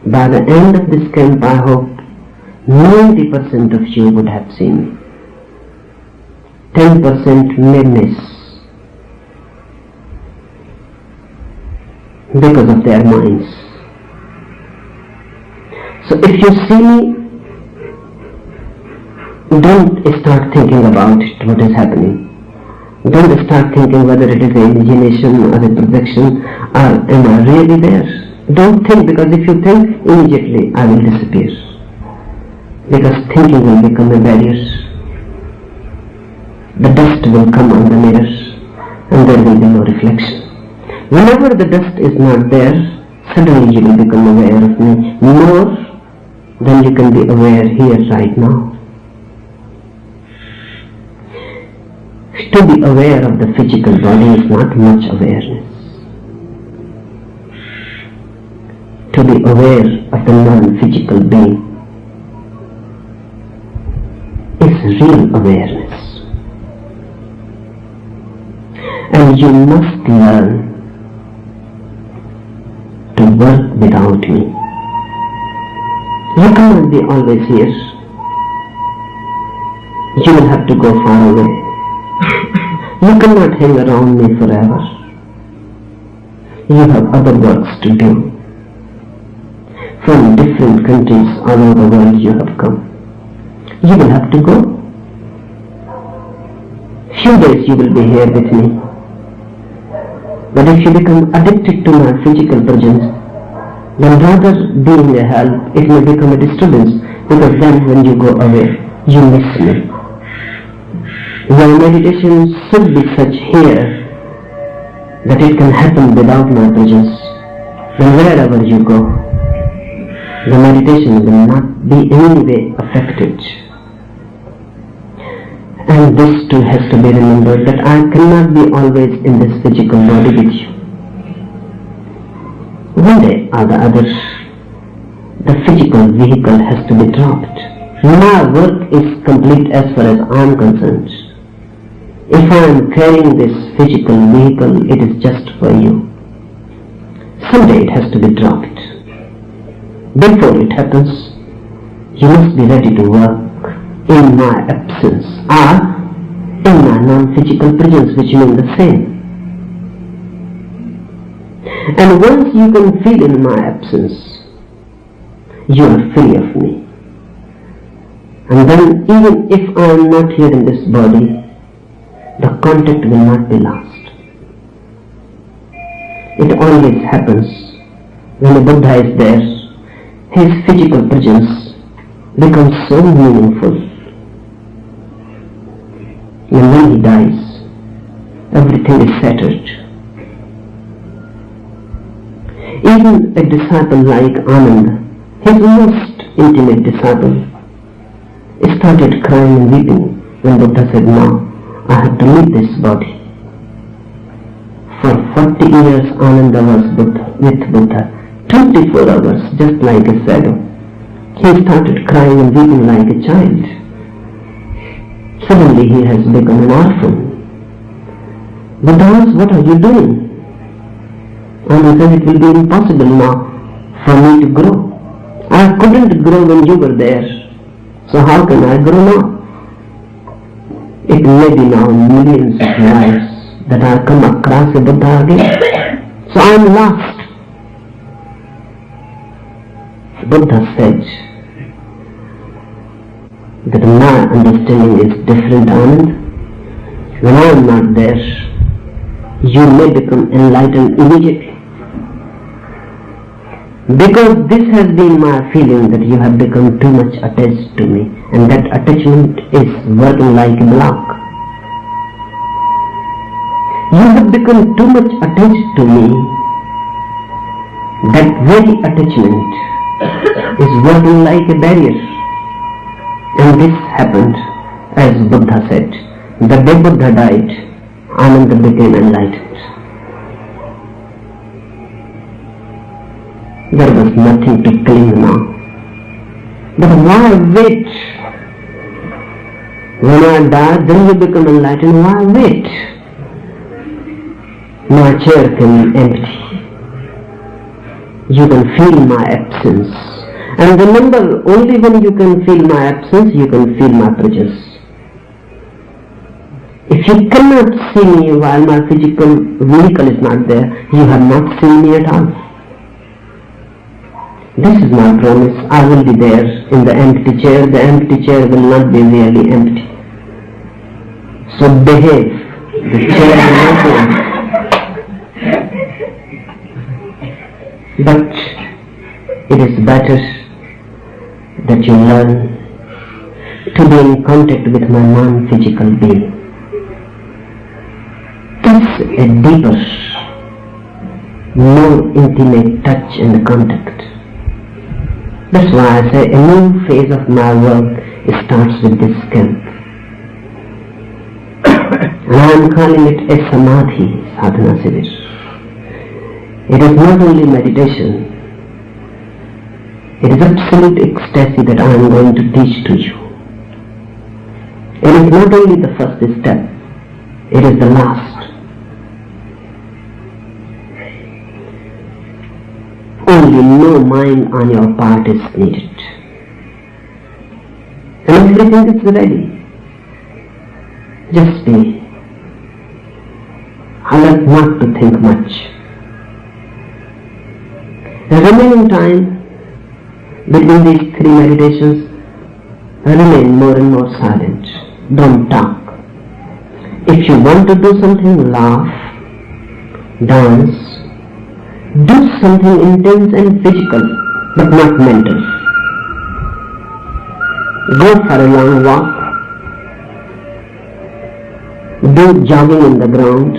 By the end of this camp, I hope 90% of you would have seen me. 10% may miss because of their minds. So if you see me, don't start thinking about it, what is happening. Don't start thinking whether it is an imagination or a projection or am I really there. Don't think, because if you think, immediately I will disappear. Because thinking will become a barrier. The dust will come on the mirror and there will be no reflection. Whenever the dust is not there, suddenly you will become aware of me more than you can be aware here right now. To be aware of the physical body is not much awareness. To be aware of the non-physical being is real awareness. And you must learn to work without me. You cannot be always here. You will have to go far away. You cannot hang around me forever. You have other works to do. From different countries all over the world you have come. You will have to go. Few days you will be here with me. But if you become addicted to my physical presence, then rather being a help, it may become a disturbance, because then when you go away, you miss me. Your meditation should be such here that it can happen without my presence. Then wherever you go, the meditation will not be in any way affected. And this too has to be remembered, that I cannot be always in this physical body with you. One day or the other, the physical vehicle has to be dropped. My work is complete as far as I am concerned. If I am carrying this physical vehicle, it is just for you. Someday it has to be dropped. Before it happens, you must be ready to work in my absence or in my non-physical presence, which means the same. And once you can feel in my absence, you are free of me. And then even if I am not here in this body, the contact will not be lost. It always happens when the Buddha is there, his physical presence becomes so meaningful. And when he dies, everything is shattered. Even a disciple like Ananda, his most intimate disciple, started crying and weeping when Buddha said, "No, I have to leave this body." For 40 years Ananda was with Buddha, 24 hours, just like a shadow. He started crying and weeping like a child. Suddenly he has become an orphan. Buddha asked, "What are you doing?" Ananda said, "It will be impossible now for me to grow. I couldn't grow when you were there. So how can I grow now? It may be now millions of lives that I come across a Buddha again. So I am lost." Buddha said that my understanding is different, Anand. When I am not there, you may become enlightened immediately. Because this has been my feeling that you have become too much attached to me, and that attachment is working like a block. You have become too much attached to me. That very attachment is working like a barrier. And this happened, as Buddha said, the day Buddha died, Ananda became enlightened. There was nothing to cling now. But why wait? When I die, then you become enlightened. Why wait? My chair can be empty. You can feel my absence. And remember, only when you can feel my absence, you can feel my presence. If you cannot see me while my physical vehicle is not there, you have not seen me at all. This is my promise. I will be there in the empty chair. The empty chair will not be really empty. So behave The chair will not move. But it is better that you learn to be in contact with my non-physical being. That's a deeper, more intimate touch and contact. That's why I say a new phase of my work starts with this camp. And I am calling it a Samadhi Sadhana Sivir. It is not only meditation, it is absolute ecstasy that I am going to teach to you. It is not only the first step, it is the last. Only no mind on your part is needed. And everything is ready. Just be alert not to think much. The remaining time between these three meditations, remain more and more silent. Don't talk. If you want to do something, laugh, dance, do something intense and physical, but not mental. Go for a long walk. Do jogging in the ground.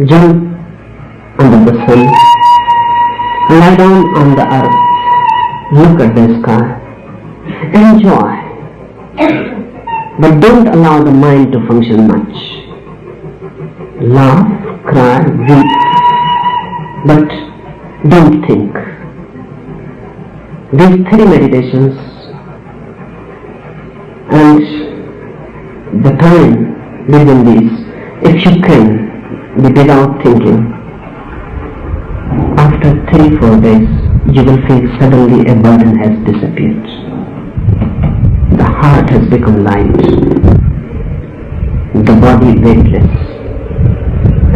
Jump under the sun. Lie down on the earth. Look at the sky. Enjoy. But don't allow the mind to function much. Laugh, cry, weep, but don't think. These three meditations and the time between these, if you can be without thinking, after 3-4 days, you will feel suddenly a burden has disappeared. The heart has become light, the body weightless,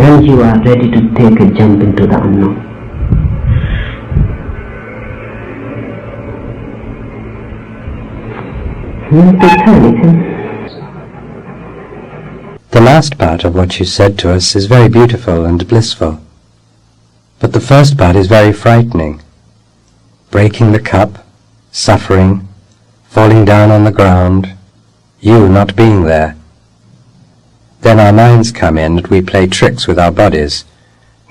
and you are ready to take a jump into the unknown. The last part of what you said to us is very beautiful and blissful. But the first part is very frightening. Breaking the cup, suffering, falling down on the ground, you not being there. Then our minds come in and we play tricks with our bodies.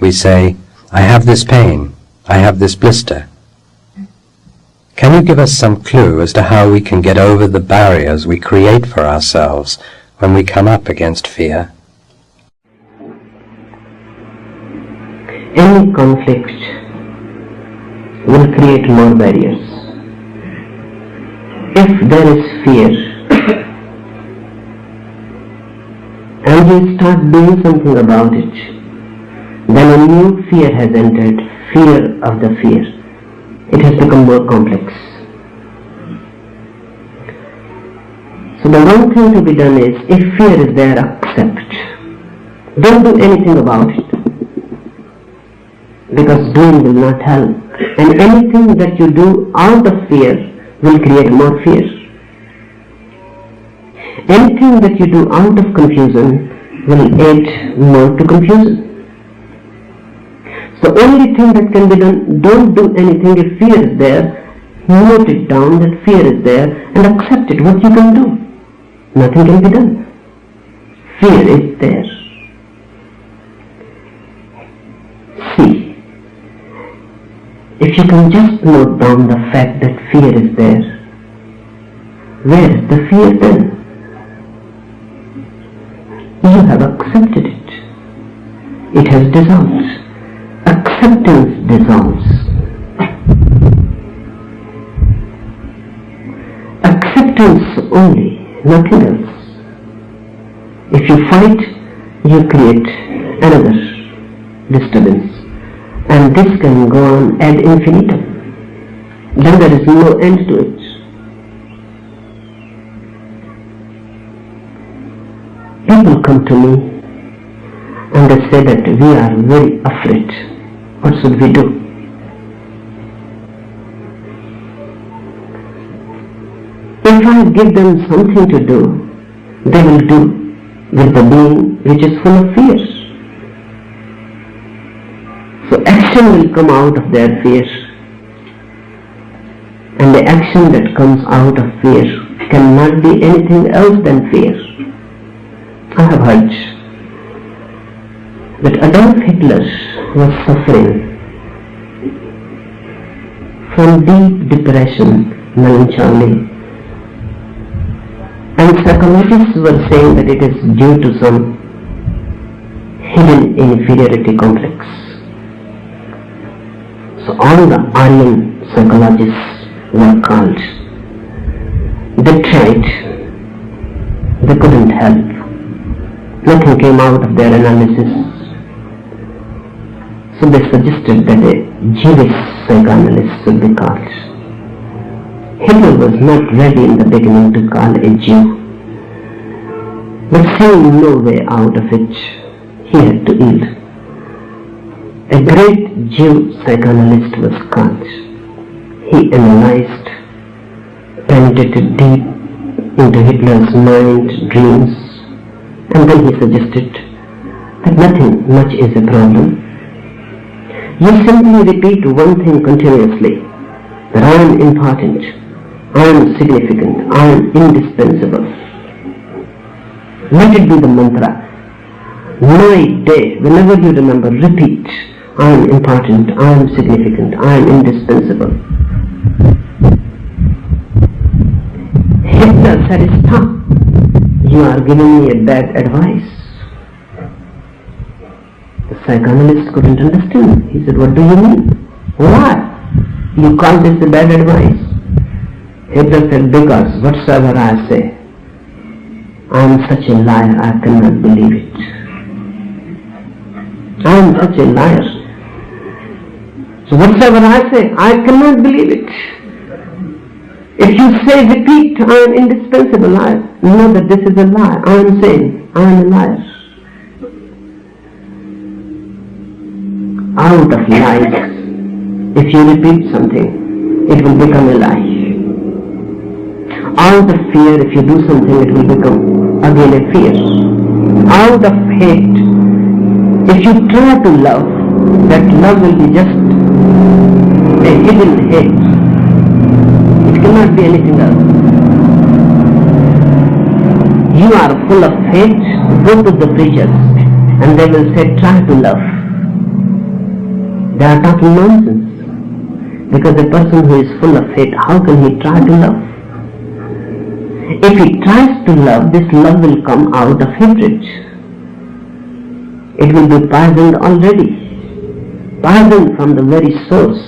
We say, I have this pain, I have this blister. Can you give us some clue as to how we can get over the barriers we create for ourselves when we come up against fear? Any conflict will create more barriers. If there is fear, and you start doing something about it, then a new fear has entered, fear of the fear. It has become more complex. So the one thing to be done is, if fear is there, accept. Don't do anything about it, because doing will not help. And anything that you do out of fear will create more fear. Anything that you do out of confusion will add more to confusion. So the only thing that can be done, don't do anything if fear is there. Note it down that fear is there and accept it. What you can do? Nothing can be done. Fear is there. See. If you can just note down the fact that fear is there, where is the fear then? You have accepted it. It has dissolved. Acceptance dissolves. Acceptance only, nothing else. If you fight, you create another disturbance. And this can go on ad infinitum. Then there is no end to it. People come to me and they say that we are very afraid. What should we do? If I give them something to do, they will do. with the being which is full of fear. So action will come out of their fear, and the action that comes out of fear cannot be anything else than fear. I have heard that Adolf Hitler was suffering from deep depression, melancholy, and psychologists were saying that it is due to some hidden inferiority complex. So all the Aryan psychologists were called. They tried, they couldn't help. Nothing came out of their analysis. So they suggested that a Jewish psychoanalyst should be called. Hitler was not ready in the beginning to call a Jew, but seeing no way out of it, he had to yield. A great Jew psychoanalyst was called. He analyzed, penetrated deep into Hitler's mind, dreams, and then he suggested that nothing much is a problem. You simply repeat one thing continuously, that I am important, I am significant, I am indispensable. Let it be the mantra. Night, day, whenever you remember, repeat, I am important, I am significant, I am indispensable. Hitler said, stop, you are giving me a bad advice. The psychoanalyst couldn't understand. He said, what do you mean? Why? You call this a bad advice? Hitler said, because whatsoever I say, I am such a liar, I cannot believe it. I am such a liar. So whatsoever I say, I cannot believe it. If you say, repeat, I am indispensable, I know that this is a lie. I am saying, I am a liar. Out of lies, if you repeat something, it will become a lie. Out of fear, if you do something, it will become again a fear. Out of hate, if you try to love, that love will be just a hidden hate. It cannot be anything else. You are full of hate, go to the preachers and they will say, try to love. They are talking nonsense. Because a person who is full of hate, how can he try to love? If he tries to love, this love will come out of hatred. It will be poisoned already. Poisoned from the very source.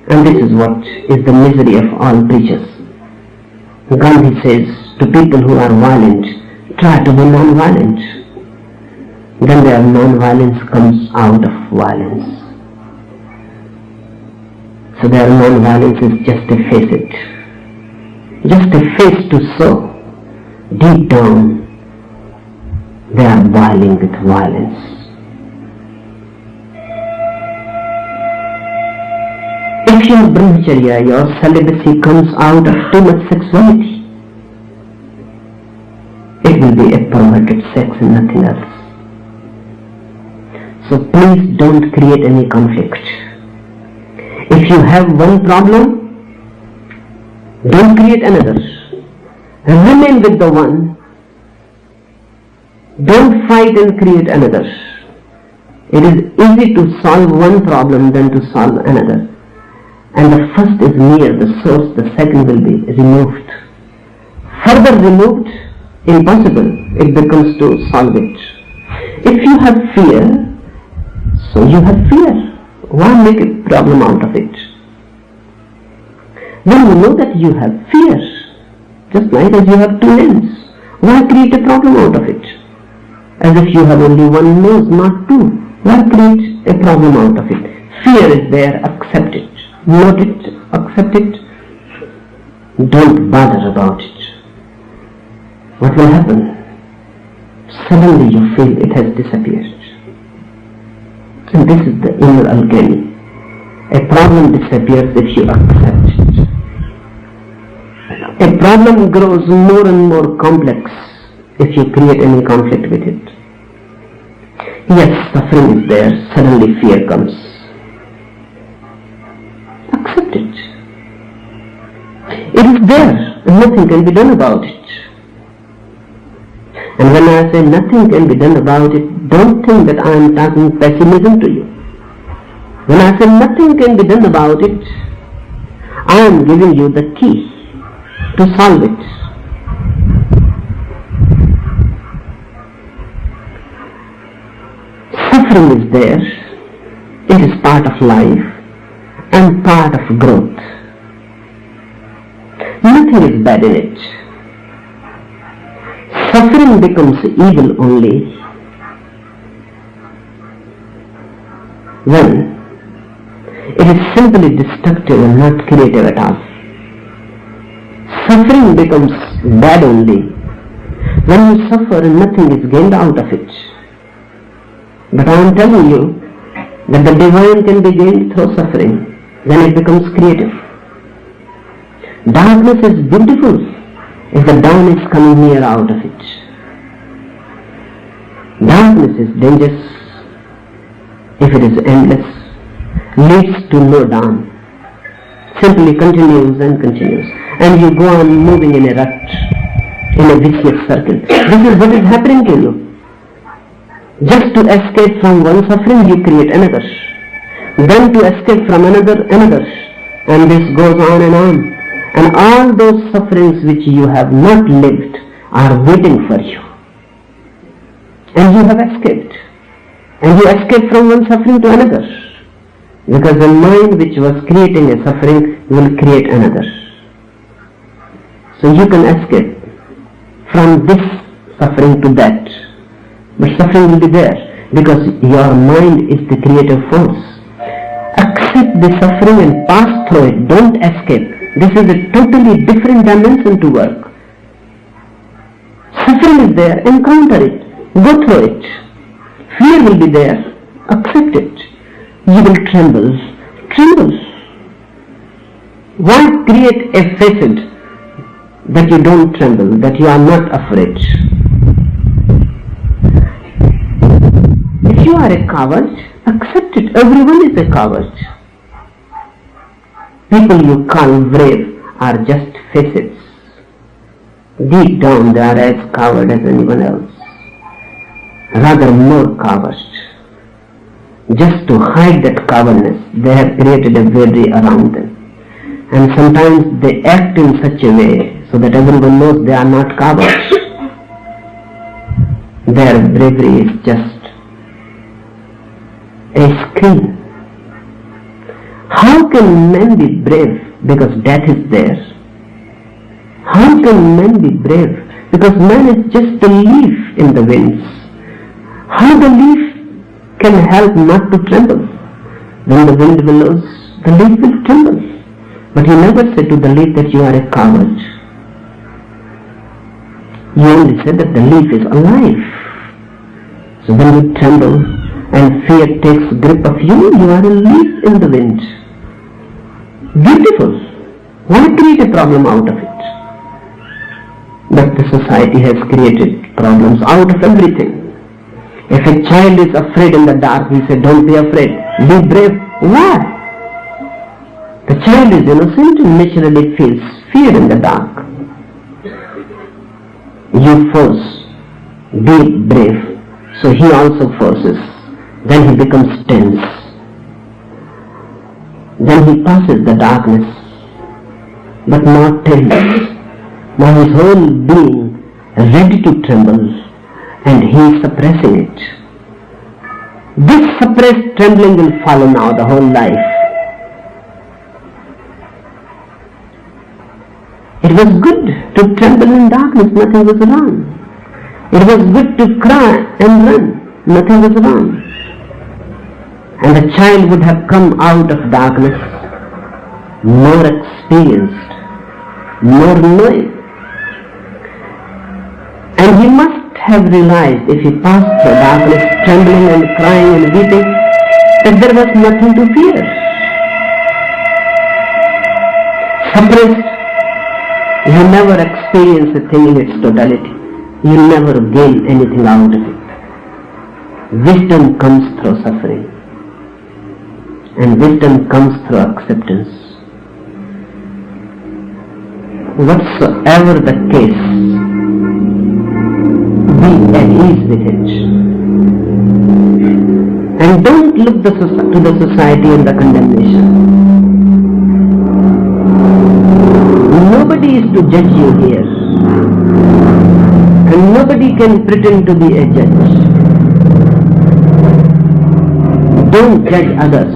And this is what is the misery of all preachers. Gandhi says to people who are violent, try to be non-violent. Then their non-violence comes out of violence. So their non-violence is just a facet. Just a face to show. Deep down, they are boiling with violence. If your brahmacharya, your celibacy comes out of too much sexuality, it will be a perverted sex and nothing else. So please don't create any conflict. If you have one problem, don't create another. Remain with the one. Don't fight and create another. It is easy to solve one problem than to solve another. And the first is near the source, the second will be removed. Further removed, impossible. It becomes to solve it. If you have fear, so you have fear. Why make a problem out of it? When you know that you have fear, just like as you have two limbs, why create a problem out of it? As if you have only one nose, not two. Why create a problem out of it? Fear is there, accept it. Note it, accept it. Don't bother about it. What will happen? Suddenly you feel it has disappeared. And this is the inner alchemy. A problem disappears if you accept it. A problem grows more and more complex if you create any conflict with it. Yes, suffering is there, suddenly fear comes. Accept it. It is there, and nothing can be done about it. And when I say nothing can be done about it, don't think that I am talking pessimism to you. When I say nothing can be done about it, I am giving you the key to solve it. Suffering is there, it is part of life and part of growth. Nothing is bad in it. Suffering becomes evil only when it is simply destructive and not creative at all. Suffering becomes bad only when you suffer and nothing is gained out of it. But I am telling you that the divine can be gained through suffering, then it becomes creative. Darkness is beautiful if the dawn is coming near out of it. Darkness is dangerous if it is endless, leads to no dawn, simply continues and continues, and you go on moving in a rut, in a vicious circle. This is what is happening to you. Just to escape from one suffering, you create another. Then to escape from another, and this goes on and on. And all those sufferings which you have not lived are waiting for you. And you have escaped. And you escape from one suffering to another. Because the mind which was creating a suffering will create another. So you can escape from this suffering to that. But suffering will be there because your mind is the creative force. Accept the suffering and pass through it. Don't escape. This is a totally different dimension to work. Suffering is there, encounter it, go through it. Fear will be there, accept it. You will tremble. Why create a facade that you don't tremble, that you are not afraid? If you are a coward, accept it. Everyone is a coward. People you call brave are just facets. Deep down they are as coward as anyone else. Rather more cowards. Just to hide that cowardness, they have created a veil around them. And sometimes they act in such a way so that everyone knows they are not cowards. Their bravery is just a screen. How can men be brave? Because death is there. How can men be brave? Because man is just a leaf in the winds. How the leaf can help not to tremble? When the wind blows, the leaf will tremble. But you never say to the leaf that you are a coward. You only say that the leaf is alive. So when you tremble and fear takes grip of you, you are a leaf in the wind. Beautiful. Why create a problem out of it? But the society has created problems out of everything. If a child is afraid in the dark, we say, don't be afraid, be brave. Why? The child is innocent and naturally feels fear in the dark. You force, be brave. So he also forces. Then he becomes tense. Then he passes the darkness, but not tense. Now his whole being ready to tremble, and he is suppressing it. This suppressed trembling will follow now the whole life. It was good to tremble in darkness, nothing was wrong. It was good to cry and run, nothing was wrong. And the child would have come out of darkness more experienced, more knowing. And he must have realized, if he passed through darkness, trembling and crying and weeping, that there was nothing to fear. Suppressed, you never experience a thing in its totality. you'll never gain anything out of it. Wisdom comes through suffering, and wisdom comes through acceptance. Whatsoever the case, be at ease with it. And don't look to the society and the condemnation. Nobody is to judge you here, and nobody can pretend to be a judge. Don't judge others,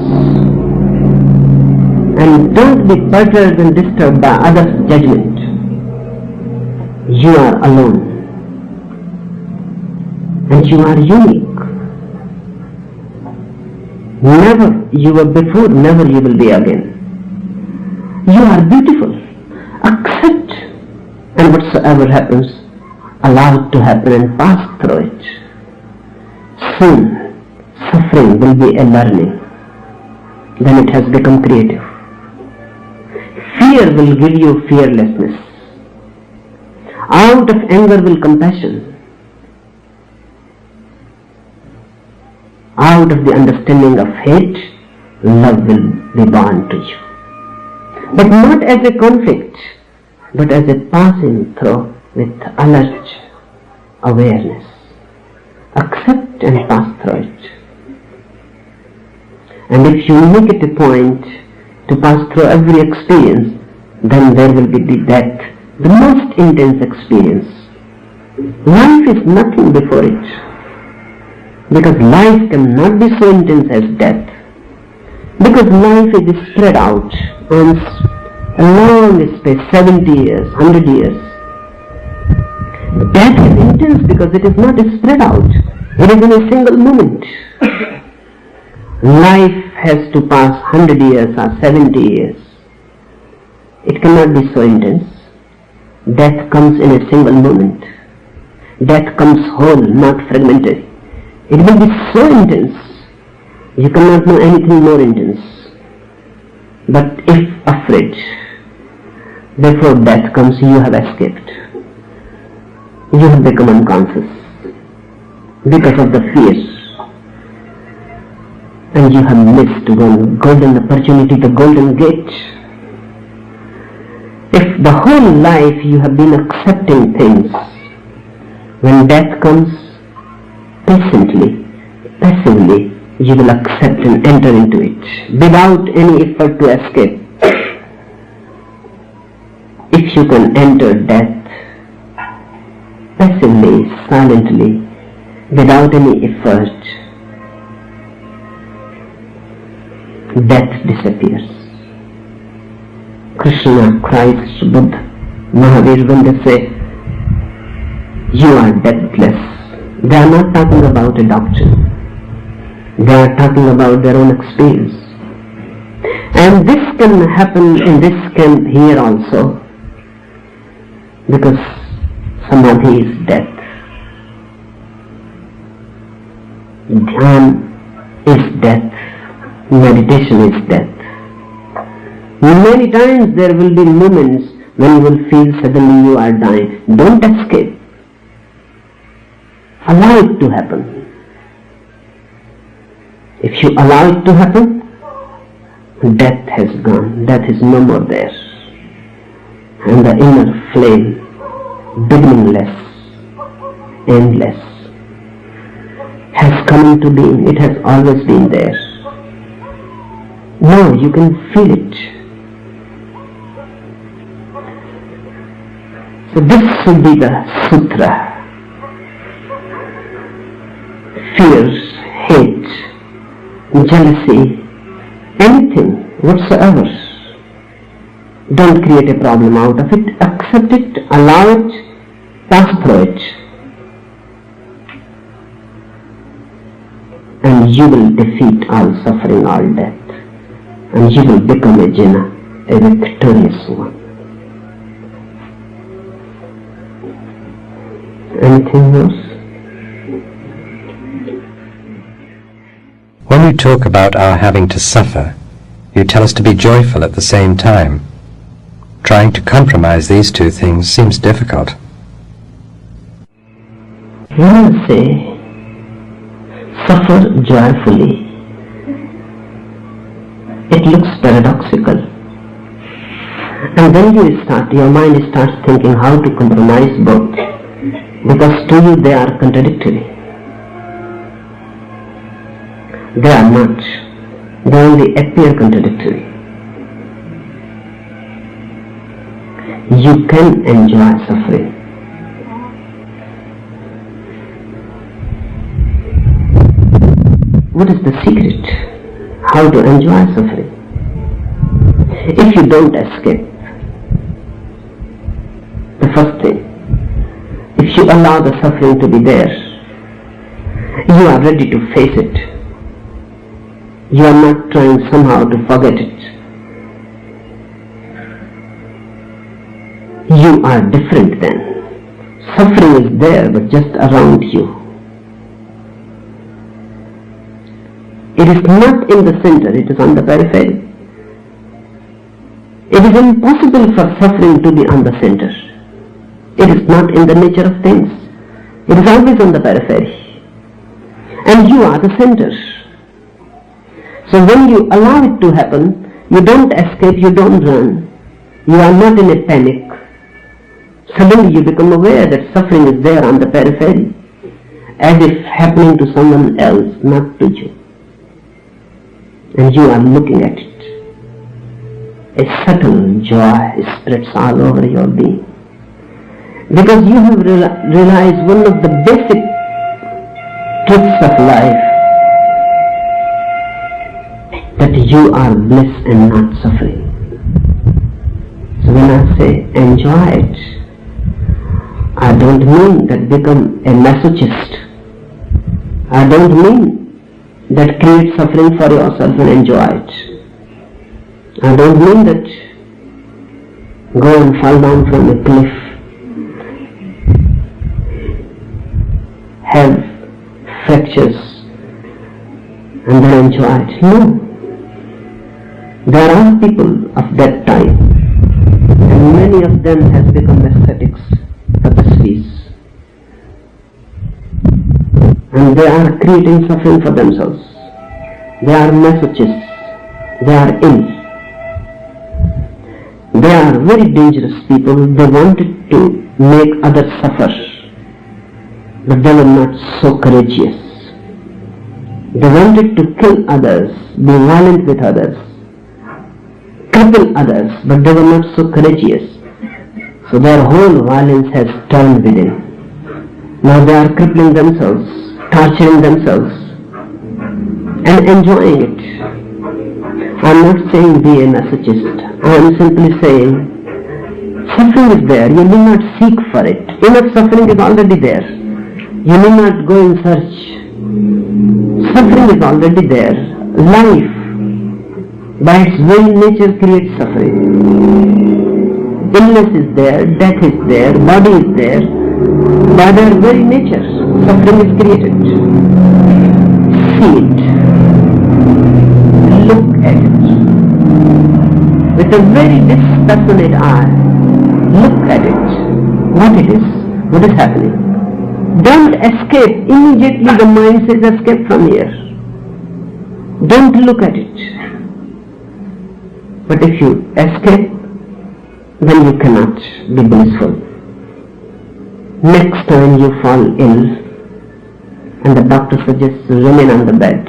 and don't be perturbed and disturbed by others' judgment. You are alone, and you are unique. Never you were before, never you will be again. You are beautiful. Accept, and whatsoever happens, allow it to happen and pass through it. Soon, suffering will be a learning. Then it has become creative. Fear will give you fearlessness. Out of anger will compassion. Out of the understanding of hate, love will be born to you. But not as a conflict, but as a passing through with alert awareness. Accept and pass through it. And if you make it a point to pass through every experience, then there will be the death, the most intense experience. Life is nothing before it. Because life cannot be so intense as death. Because life is spread out on a long space, 70 years, 100 years. Death is intense because it is not spread out. It is in a single moment. Life has to pass 100 years or 70 years. It cannot be so intense. Death comes in a single moment. Death comes whole, not fragmented. It will be so intense, you cannot know anything more intense. But if afraid, before death comes, you have escaped. You have become unconscious because of the fears. And you have missed one golden opportunity, the golden gate. If the whole life you have been accepting things, when death comes, patiently, passively, you will accept and enter into it without any effort to escape. If you can enter death passively, silently, without any effort, death disappears. Krishna, Christ, Buddha, Mahavir, when they say, you are deathless, they are not talking about a doctrine. They are talking about their own experience. And this can happen in this camp here also, because samadhi is death. Dhyan is death. Meditation is death. Many times there will be moments when you will feel suddenly you are dying. Don't escape. Allow it to happen. If you allow it to happen, death has gone. Death is no more there. And the inner flame, beginningless, endless, has come into being. It has always been there. Now you can feel it. So this should be the sutra. Fears, hate, jealousy, anything whatsoever. Don't create a problem out of it. Accept it, allow it, pass through it. And you will defeat all suffering, all death. And you will become a Jina, a victorious one. Anything else? When you talk about our having to suffer, you tell us to be joyful at the same time. Trying to compromise these two things seems difficult. When I say suffer joyfully, it looks paradoxical. And then your mind starts thinking how to compromise both, because to you they are contradictory. They are not. They only appear contradictory. You can enjoy suffering. What is the secret? How to enjoy suffering? If you don't escape, the first thing, if you allow the suffering to be there, you are ready to face it. You are not trying somehow to forget it. You are different then. Suffering is there, but just around you. It is not in the center, it is on the periphery. It is impossible for suffering to be on the center. It is not in the nature of things. It is always on the periphery. And you are the center. So when you allow it to happen, you don't escape, you don't run. You are not in a panic. Suddenly you become aware that suffering is there on the periphery, as if happening to someone else, not to you. And you are looking at it. A subtle joy spreads all over your being. Because you have realized one of the basic truths of life, that you are bliss and not suffering. So when I say enjoy it, I don't mean that become a masochist. I don't mean that create suffering for yourself and enjoy it. I don't mean that go and fall down from a cliff, have fractures and then enjoy it. No. There are people of that time, and many of them have become ascetics, tapasvis, and they are creating suffering for themselves. They are masochists. They are ill. They are very dangerous people. They wanted to make others suffer, but they were not so courageous. They wanted to kill others, be violent with others, cripple others, but they were not so courageous. So their whole violence has turned within. Now they are crippling themselves, torturing themselves, and enjoying it. I am not saying be a masochist. I am simply saying suffering is there. You need not seek for it. Enough suffering is already there. You need not go in search. Suffering is already there. Life, by its very nature, creates suffering. Illness is there, death is there, body is there. By their very nature, suffering is created. See it. Look at it. With a very dispassionate eye, look at it. What it is. What is happening. Don't escape. Immediately the mind says escape from here. Don't look at it. But if you escape, then you cannot be blissful. Next time you fall ill and the doctor suggests to remain on the bed,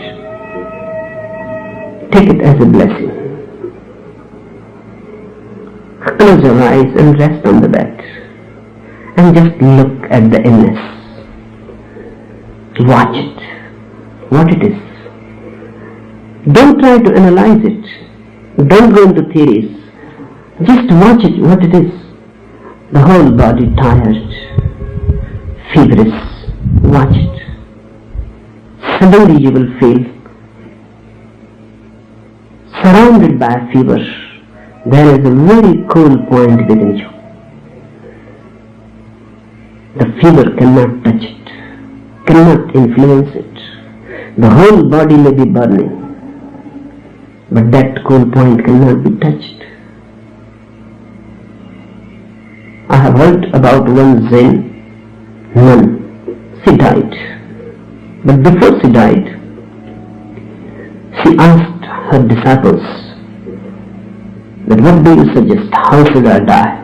take it as a blessing. Close your eyes and rest on the bed and just look at the illness. Watch it, what it is. Don't try to analyze it. Don't go into theories. Just watch it, what it is. The whole body tired, feverish. Watch it. Suddenly you will feel surrounded by a fever. There is a very cool point within you. The fever cannot touch it, cannot influence it. The whole body may be burning, but that cool point cannot be touched. I have heard about one Zen nun She died. But before she died, she asked her disciples that what do you suggest? How should I die?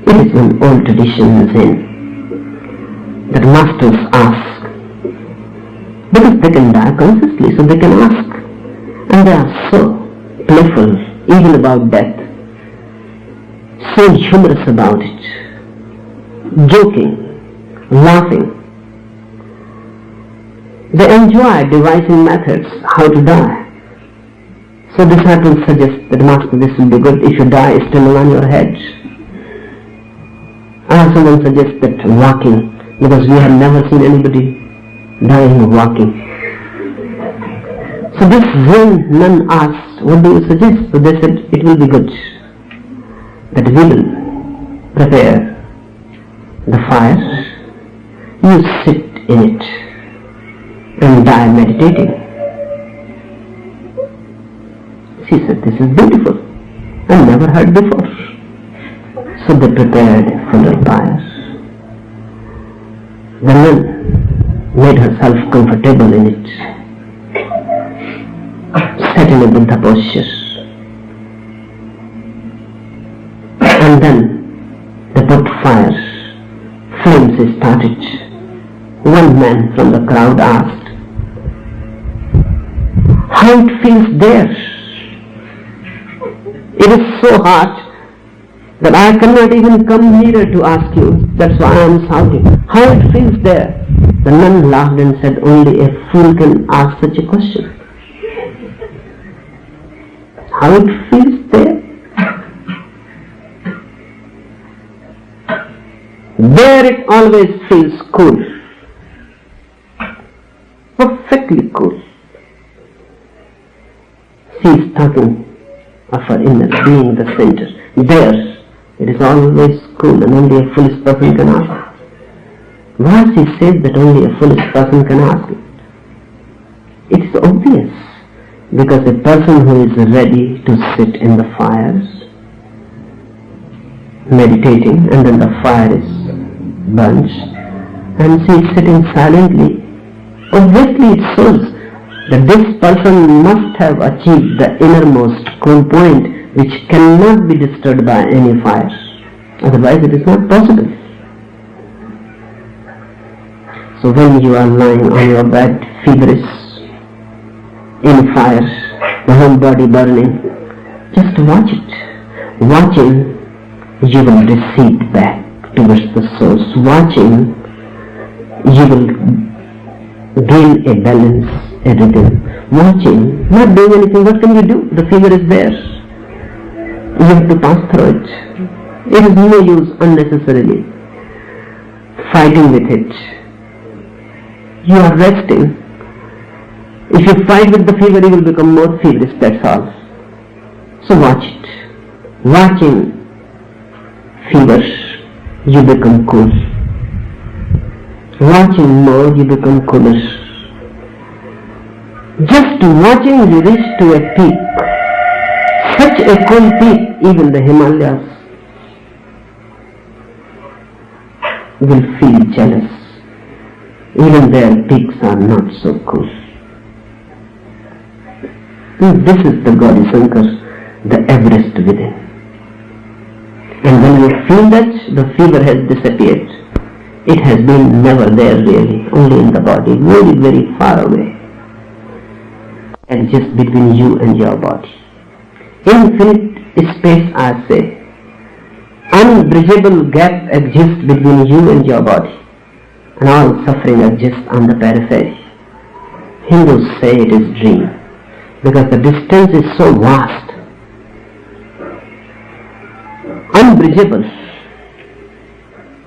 It is an old tradition in Zen that masters ask because they can die consciously, so they can ask, and they are so playful even about death, so humorous about it, joking, laughing. They enjoy devising methods how to die. So disciples suggest that Master, this will be good if you die standing on your head. Or someone suggests that walking, because we have never seen anybody dying walking. So this Zen nun asked, what do you suggest? So they said, it will be good that we will prepare the fire, you sit in it and die meditating. She said, this is beautiful. I never heard before. So they prepared a funeral pyre. The nun made herself comfortable in it, sat in a Buddha posture, and then they put fire. Flames started. One man from the crowd asked, how it feels there? It is so hot that I cannot even come nearer to ask you. That's why I am shouting. How it feels there? The nun laughed and said, only a fool can ask such a question. How it feels there? There it always feels cool. Perfectly cool. She is talking of her inner being, the center. There it is always cool and only a foolish person can ask it. Why she says that only a foolish person can ask it? It is obvious, because a person who is ready to sit in the fires, meditating, and then the fire is burnt, and she is sitting silently, obviously it shows that this person must have achieved the innermost cool point which cannot be disturbed by any fire. Otherwise it is not possible. So when you are lying on your bed, feverish, in fire, the whole body burning, just watch it. Watching, you will recede back towards the source. Watching, you will gain a balance, a rhythm. Watching, not doing anything, what can you do? The fever is there. You have to pass through it. It is no use unnecessarily fighting with it. You are resting. If you fight with the fever, you will become more feverish, that's all. So watch it. Watching fever, you become cool. Watching more, you become cooler. Just watching, you reach to a peak. Such a cool peak, even the Himalayas will feel jealous. Even their peaks are not so cool. And this is the Gauri Shankar, the Everest within. And when you feel that the fever has disappeared, it has been never there really, only in the body, very, very far away, and just between you and your body. Infinite space, I say. Unbridgeable gap exists between you and your body, and all suffering exists on the periphery. Hindus say it is dream, because the distance is so vast. Unbridgeable.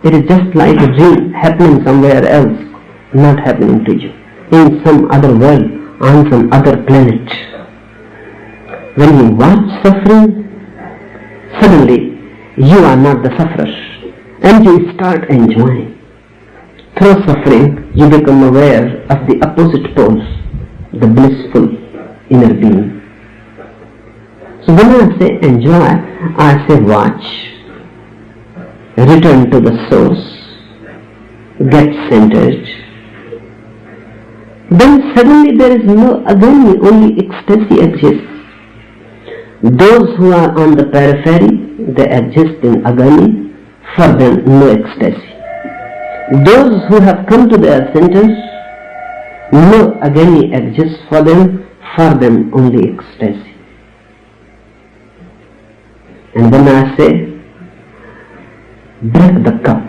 It is just like a dream happening somewhere else, not happening to you, in some other world, on some other planet. When you watch suffering, suddenly you are not the sufferer, and you start enjoying. Through suffering, you become aware of the opposite poles, the blissful inner being. So when I say enjoy, I say watch, return to the source, get centered, then suddenly there is no agony, only ecstasy exists. Those who are on the periphery, they exist in agony, for them no ecstasy. Those who have come to their centers, no agony exists for them only ecstasy. And when I say, break the cup,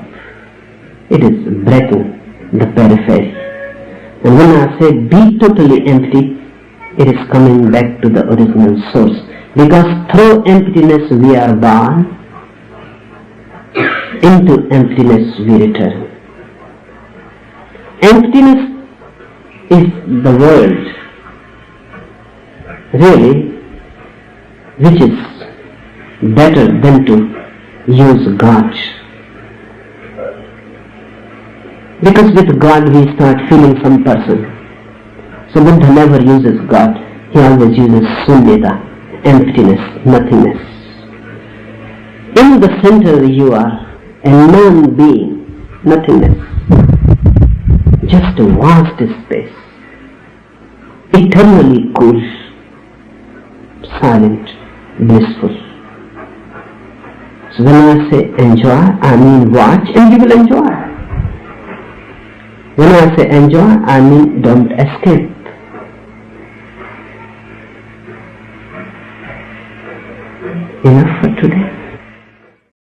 it is breaking the periphery. And when I say be totally empty, it is coming back to the original source. Because through emptiness we are born, into emptiness we return. Emptiness is the world, really, which is better than to use God. Because with God we start feeling some person. So Buddha never uses God, he always uses sunyata, emptiness, nothingness. In the center you are a non-being, nothingness, just a vast space, eternally cool, silent, blissful. So when I say enjoy, I mean watch and you will enjoy. When I say enjoy, I mean don't escape. Enough for today.